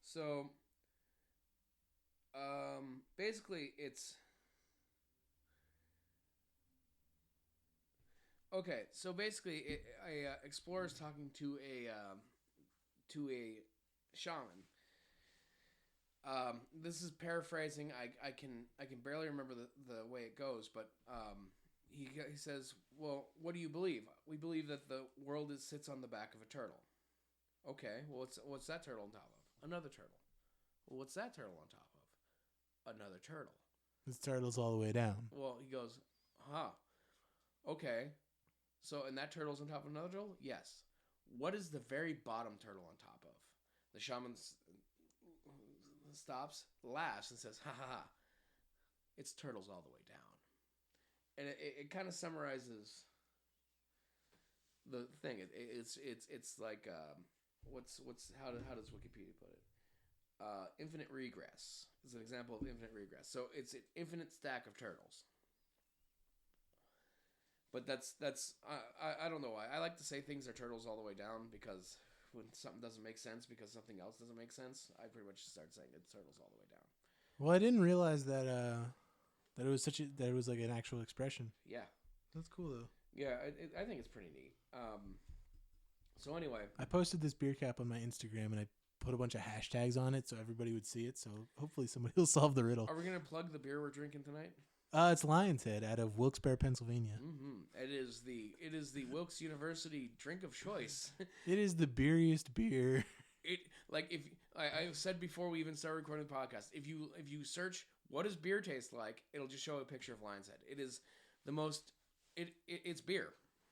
S2: So, basically, it's. Okay, so basically, a explorer is talking to a shaman. This is paraphrasing. I can barely remember the way it goes, but he says, "Well, what do you believe? We believe that the world sits on the back of a turtle." Okay, well, what's that turtle on top of? Another turtle. Well, what's that turtle on top of? Another turtle.
S1: This turtle's all the way down.
S2: Well, he goes, "Huh. Okay. So, and that turtle's on top of another turtle? Yes. What is the very bottom turtle on top of?" The shaman stops, laughs, and says, "Ha ha ha. It's turtles all the way down." And it kind of summarizes the thing. It's like how does Wikipedia put it? Infinite regress is an example of infinite regress. So it's an infinite stack of turtles. But that's I don't know why. I like to say things are turtles all the way down because when something doesn't make sense because something else doesn't make sense, I pretty much start saying it's turtles all the way down.
S1: Well, I didn't realize that it was that it was like an actual expression.
S2: Yeah,
S1: that's cool though.
S2: Yeah, I think it's pretty neat. So anyway,
S1: I posted this beer cap on my Instagram and I put a bunch of hashtags on it so everybody would see it. So hopefully somebody will solve the riddle.
S2: Are we gonna plug the beer we're drinking tonight?
S1: It's Lion's Head out of Wilkes-Barre, Pennsylvania.
S2: Mm-hmm. It is the Wilkes University drink of choice.
S1: It is the beeriest beer.
S2: It like if I said before we even started recording the podcast, if you search what does beer taste like, it'll just show a picture of Lion's Head. It is the most. It's beer.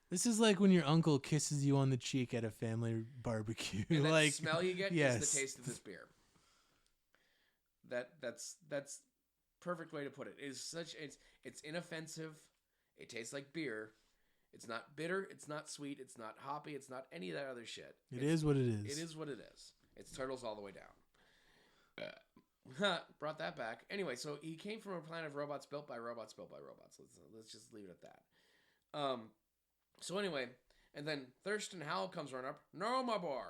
S1: This is like when your uncle kisses you on the cheek at a family barbecue.
S2: And that
S1: like
S2: smell you get
S1: yes.
S2: is the taste of this beer. That's perfect way to put it. It's inoffensive. It tastes like beer. It's not bitter. It's not sweet. It's not hoppy. It's not any of that other shit.
S1: It is what it is.
S2: It is what it is. It's turtles all the way down. Brought that back. Anyway, so he came from a planet of robots built by robots built by robots. Let's just leave it at that. So anyway, and then Thurston Howell comes running up. No, my boy.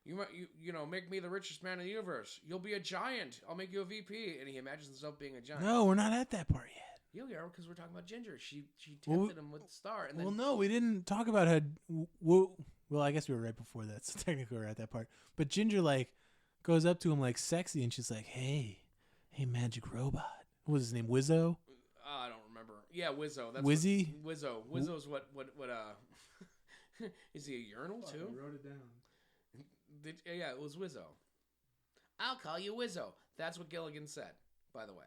S2: You know, make me the richest man in the universe. You'll be a giant. I'll make you a VP. And he imagines himself being a giant.
S1: No, we're not at that part yet.
S2: You are, because we're talking about Ginger. She tempted him with the star. And then,
S1: no, we didn't talk about how. Well, I guess we were right before that, so technically we're at that part. But Ginger goes up to him sexy, and she's like, "Hey, magic robot." What was his name? Wizzo?
S2: I don't remember. Yeah, Wizzo. That's
S1: Wizzy?
S2: Wizzo. Wizzo's what is he a urinal too?
S1: I wrote it down.
S2: Yeah, it was Wizzo. I'll call you Wizzo. That's what Gilligan said, by the way.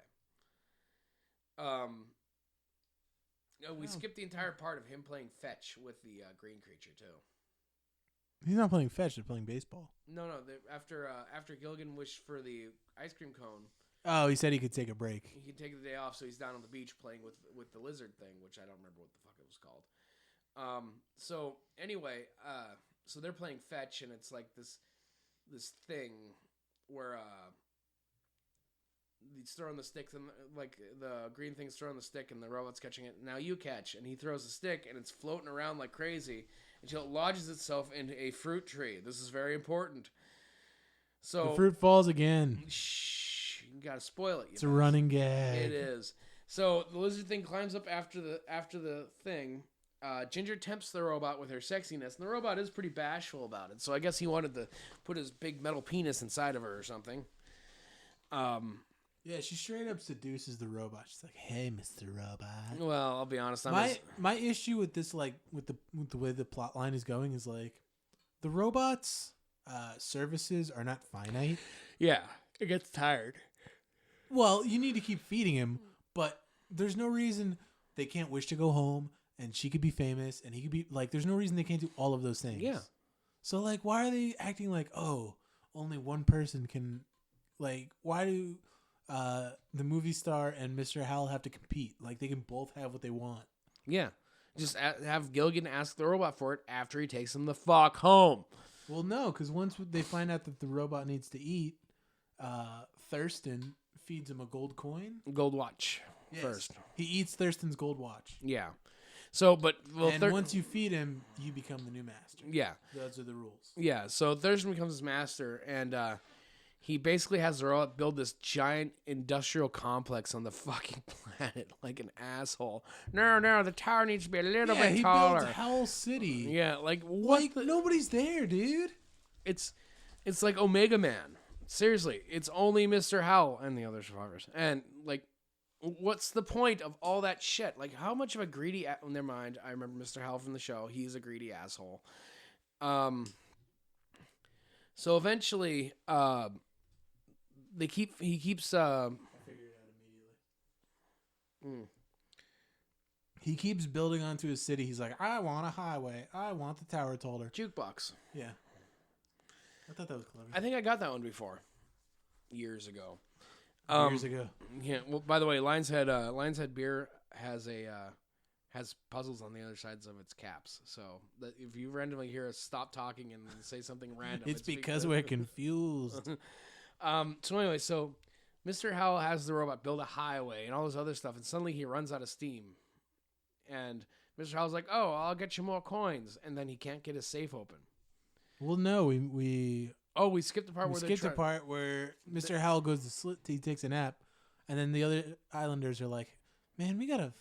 S2: We skipped the entire part of him playing fetch with the green creature too.
S1: He's not playing fetch; they're playing baseball.
S2: No. After Gilligan wished for the ice cream cone.
S1: Oh, he said he could take a break.
S2: He could take the day off, so he's down on the beach playing with the lizard thing, which I don't remember what the fuck it was called. So anyway, so they're playing fetch, and it's like this thing where he's throwing the sticks, and the green thing's throwing the stick, and the robot's catching it. Now you catch, and he throws the stick, and it's floating around like crazy until it lodges itself into a fruit tree. This is very important. So
S1: the fruit falls again.
S2: Shh, you gotta spoil it.
S1: It's a running gag.
S2: It is. So the lizard thing climbs up after the thing. Ginger tempts the robot with her sexiness, and the robot is pretty bashful about it. So I guess he wanted to put his big metal penis inside of her or something.
S1: Yeah, she straight up seduces the robot. She's like, "Hey, Mr. Robot."
S2: Well, I'll be honest.
S1: My issue with this, with the way the plot line is going, is the robot's services are not finite.
S2: Yeah, it gets tired.
S1: Well, you need to keep feeding him, but there's no reason they can't wish to go home, and she could be famous, and he could be there's no reason they can't do all of those things.
S2: Yeah.
S1: So why are they acting only one person can, why do the movie star and Mr. Howell have to compete? They can both have what they want.
S2: Yeah. Just have Gilligan ask the robot for it after he takes him the fuck home.
S1: Well, no, because once they find out that the robot needs to eat, Thurston feeds him a gold coin.
S2: Gold watch first.
S1: He eats Thurston's gold watch.
S2: Yeah. So,
S1: once you feed him, you become the new master.
S2: Yeah.
S1: Those are the rules.
S2: Yeah, so Thurston becomes his master, and he basically has the robot build this giant industrial complex on the fucking planet like an asshole. No, the tower needs to be a little bit taller.
S1: He built Hell City.
S2: Yeah, what?
S1: Nobody's there, dude.
S2: It's like Omega Man. Seriously, it's only Mr. Howell and the other survivors. And, what's the point of all that shit? How much of a greedy... never mind, I remember Mr. Howell from the show. He's a greedy asshole. So eventually, he keeps... I figured it out
S1: immediately. He keeps building onto his city. He's like, I want a highway. I want the tower taller.
S2: Jukebox.
S1: Yeah. I thought that was clever.
S2: I think I got that one before. Years ago. Yeah. Well, by the way, Lion's Head beer has puzzles on the other sides of its caps. So if you randomly hear us stop talking and say something random,
S1: it's because we're confused.
S2: So anyway, Mr. Howell has the robot build a highway and all this other stuff, and suddenly he runs out of steam. And Mr. Howell's like, "Oh, I'll get you more coins," and then he can't get his safe open.
S1: Well, no, we
S2: skipped the part
S1: where Mr. Howell goes to sleep. He takes a nap, and then the other islanders are like, "Man, we gotta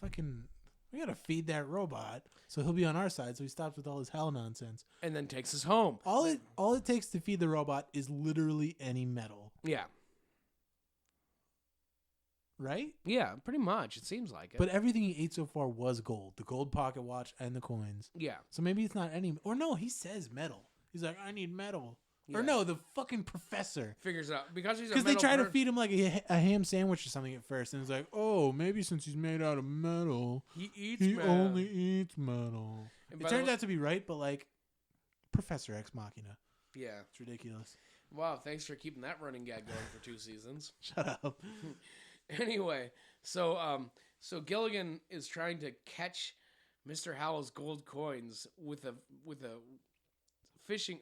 S1: We got to feed that robot so he'll be on our side, so he stops with all his hell nonsense.
S2: And then takes us home.
S1: All it takes to feed the robot is literally any metal.
S2: Yeah.
S1: Right?
S2: Yeah, pretty much. It seems like it.
S1: But everything he ate so far was gold. The gold pocket watch and the coins.
S2: Yeah.
S1: So maybe it's not any... Or no, he says metal. He's like, I need metal.
S2: Yeah.
S1: Or no, the fucking professor.
S2: Figures it out. Because he's a
S1: Because they
S2: metal
S1: try to feed him like a ham sandwich or something at first. And it's like, oh, maybe since he's made out of metal,
S2: he
S1: only eats metal.
S2: And
S1: It turns out to be right, but like, Professor Ex Machina.
S2: Yeah.
S1: It's ridiculous.
S2: Wow, thanks for keeping that running gag going for 2 seasons.
S1: Shut up.
S2: Anyway, so Gilligan is trying to catch Mr. Howell's gold coins with a fishing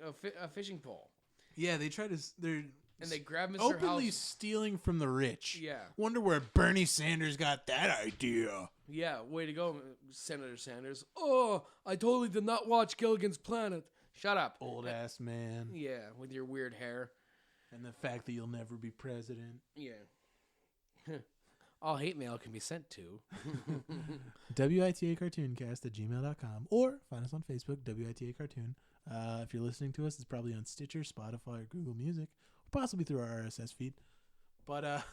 S2: pole.
S1: Yeah, they try to...
S2: And they grab Mr.
S1: openly
S2: Howell's...
S1: stealing from the rich.
S2: Yeah.
S1: Wonder where Bernie Sanders got that idea.
S2: Yeah, way to go, Senator Sanders. Oh, I totally did not watch Gilligan's Planet. Shut up.
S1: Old ass man.
S2: Yeah, with your weird hair.
S1: And the fact that you'll never be president.
S2: Yeah. All hate mail can be sent to
S1: witacartooncast@gmail.com or find us on Facebook, WITA Cartoon. If you're listening to us, it's probably on Stitcher, Spotify, or Google Music, or possibly through our RSS feed. But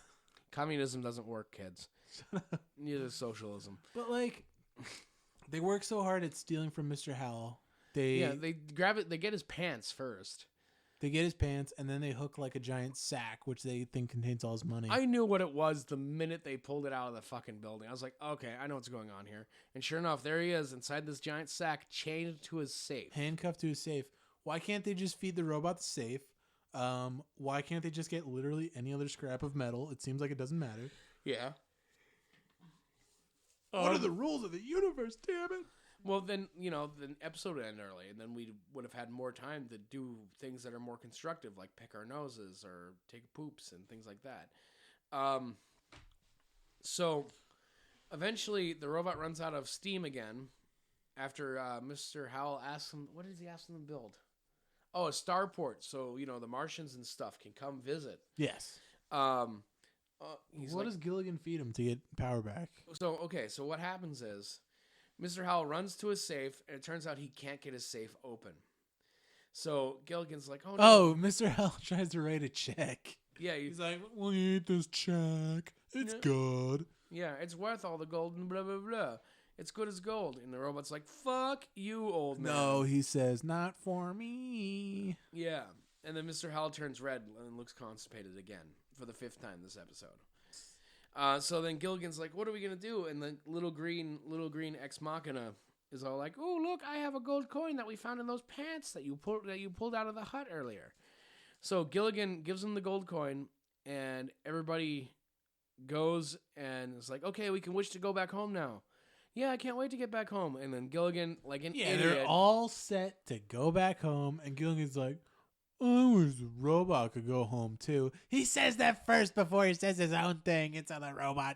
S2: communism doesn't work, kids. Neither does socialism.
S1: But like, they work so hard at stealing from Mr. Howell.
S2: They grab it. They get his pants first.
S1: They get his pants, and then they hook like a giant sack, which they think contains all his money.
S2: I knew what it was the minute they pulled it out of the fucking building. I was like, okay, I know what's going on here. And sure enough, there he is inside this giant sack, chained to his safe.
S1: Handcuffed to his safe. Why can't they just feed the robot the safe? Why can't they just get literally any other scrap of metal? It seems like it doesn't matter.
S2: Yeah.
S1: What are the rules of the universe, damn it?
S2: Well, then, the episode would end early, and then we would have had more time to do things that are more constructive, like pick our noses or take poops and things like that. So, eventually, the robot runs out of steam again after Mr. Howell asks him, what does he ask them to build? Oh, a starport, so, the Martians and stuff can come visit.
S1: Yes. What does Gilligan feed him to get power back?
S2: So what happens is, Mr. Howell runs to his safe, and it turns out he can't get his safe open. So Gilligan's like, oh, no.
S1: Oh, Mr. Howell tries to write a check.
S2: Yeah.
S1: He's like, we'll eat this check. It's good.
S2: Yeah, it's worth all the gold and blah, blah, blah. It's good as gold. And the robot's like, fuck you, old man.
S1: No, he says, not for me.
S2: Yeah. And then Mr. Howell turns red and looks constipated again for the 5th time this episode. So then Gilligan's like, what are we going to do? And the little green ex machina is all like, oh, look, I have a gold coin that we found in those pants that you pulled out of the hut earlier. So Gilligan gives him the gold coin, and everybody goes and is like, okay, we can wish to go back home now. Yeah, I can't wait to get back home. And then Gilligan, like an idiot.
S1: They're all set to go back home, and Gilligan's like, I wish the robot could go home too. He says that first before he says his own thing until the robot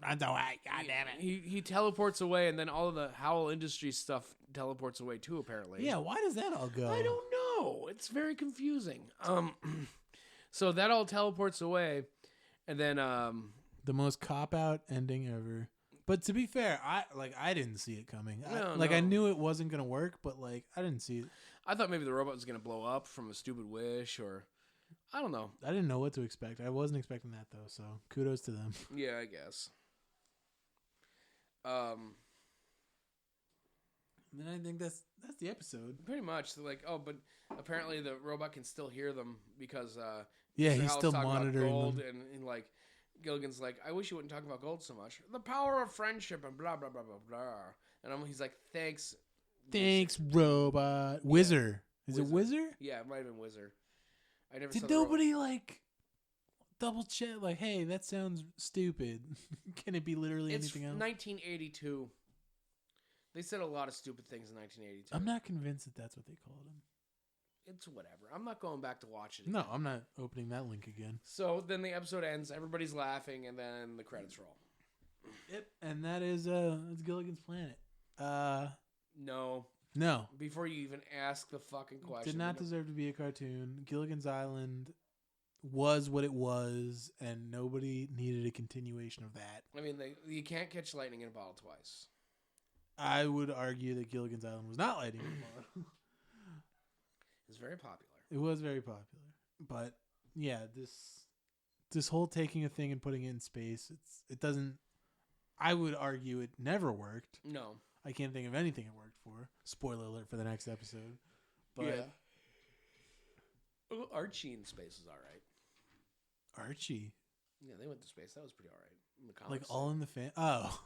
S1: runs away. God damn it.
S2: He teleports away, and then all of the Howell Industries stuff teleports away too, apparently.
S1: Yeah, why does that all go?
S2: I don't know. It's very confusing. So that all teleports away, and then
S1: the most cop-out ending ever. But to be fair, I didn't see it coming. I knew it wasn't gonna work, but I didn't see it.
S2: I thought maybe the robot was going to blow up from a stupid wish, or I don't know.
S1: I didn't know what to expect. I wasn't expecting that, though, so kudos to them.
S2: Yeah, I guess.
S1: Then I think that's the episode.
S2: Pretty much. They're like, oh, but apparently the robot can still hear them because
S1: he's still monitoring
S2: gold
S1: them.
S2: And Gilligan's like, I wish you wouldn't talk about gold so much. The power of friendship and blah, blah, blah, blah, blah. And he's like, thanks.
S1: Thanks, robot. Whizzer. Is it Whizzer?
S2: Yeah, it might have been Whizzer. I never
S1: Did nobody double check? Hey, that sounds stupid. Can it be literally anything else?
S2: It's 1982. They said a lot of stupid things in 1982.
S1: I'm not convinced that that's what they called him.
S2: It's whatever. I'm not going back to watch it again.
S1: No, I'm not opening that link again.
S2: So then the episode ends. Everybody's laughing, and then the credits roll.
S1: Yep, and that is it's Gilligan's Planet.
S2: No. Before you even ask the fucking question.
S1: Did not deserve to be a cartoon. Gilligan's Island was what it was, and nobody needed a continuation of that.
S2: I mean, you can't catch lightning in a bottle twice.
S1: I would argue that Gilligan's Island was not lighting a bottle.
S2: It's very popular.
S1: It was very popular. But yeah, this whole taking a thing and putting it in space, it doesn't. I would argue it never worked.
S2: No.
S1: I can't think of anything it worked for. Spoiler alert for the next episode. But
S2: yeah. Well, Archie in space is all right.
S1: Archie.
S2: Yeah, they went to space. That was pretty all right. In the
S1: Like
S2: comics.
S1: All in the Fan. Oh.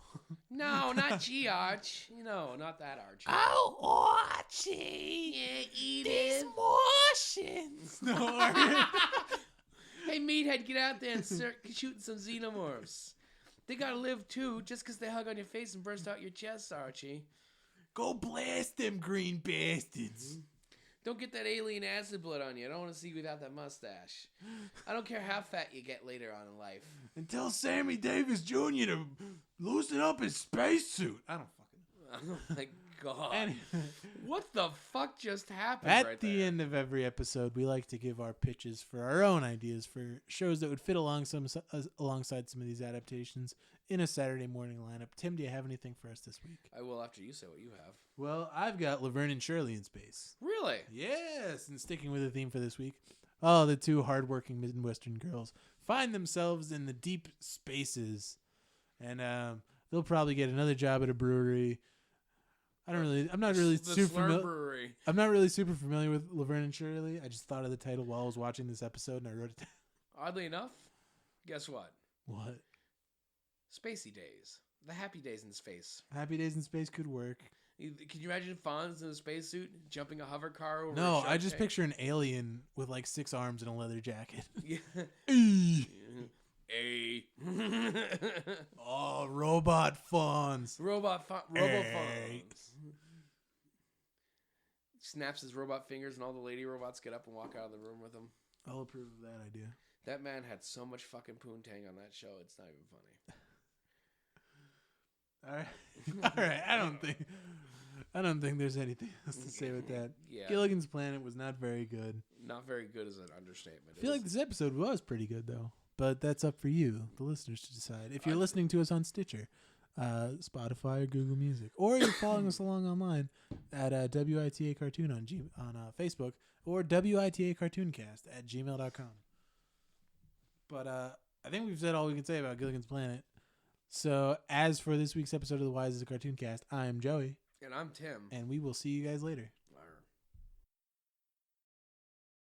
S2: No, not G-Arch. Not that Archie.
S1: Oh, Archie.
S2: Yeah, eat
S1: These
S2: it.
S1: Martians. No,
S2: Hey, meathead, get out there and start shooting some xenomorphs. They gotta live too, just because they hug on your face and burst out your chest, Archie.
S1: Go blast them green bastards.
S2: Don't get that alien acid blood on you. I don't want to see you without that mustache. I don't care how fat you get later on in life.
S1: And tell Sammy Davis Jr. to loosen up his spacesuit. I don't fucking know.
S2: Oh my god.
S1: Anyway.
S2: What the fuck just happened
S1: At the end of every episode, we like to give our pitches for our own ideas for shows that would fit alongside some of these adaptations in a Saturday morning lineup. Tim, do you have anything for us this week?
S2: I will after you say what you have.
S1: Well, I've got Laverne and Shirley in space.
S2: Really?
S1: Yes, and sticking with the theme for this week, the two hardworking Midwestern girls find themselves in the deep spaces, and they'll probably get another job at a brewery. I'm not really super familiar with Laverne and Shirley. I just thought of the title while I was watching this episode, and I wrote it down.
S2: Oddly enough, guess what?
S1: What?
S2: Spacey days. The happy days in space.
S1: Happy Days in Space could work.
S2: Can you imagine Fonz in a spacesuit jumping a hover car over
S1: No,
S2: a
S1: I just
S2: tank?
S1: picture an alien with like 6 arms and a leather jacket.
S2: Yeah. A.
S1: Oh, robot Fonz.
S2: Robo
S1: Hey.
S2: Fonz. Snaps his robot fingers and all the lady robots get up and walk out of the room with him.
S1: I'll approve of that idea.
S2: That man had so much fucking poontang on that show, it's not even funny.
S1: All right. I don't think there's anything else to say with that.
S2: Yeah.
S1: Gilligan's Planet was not very good.
S2: Not very good is an understatement.
S1: I feel like this episode was pretty good though, but that's up for you, the listeners, to decide. If you're listening to us on Stitcher, Spotify, or Google Music, or you're following us along online at WITA Cartoon on Facebook or WITA Cartooncast at gmail.com. But I think we've said all we can say about Gilligan's Planet. So as for this week's episode of the Wise as a Cartoon Cast, I am Joey.
S2: And I'm Tim.
S1: And we will see you guys later.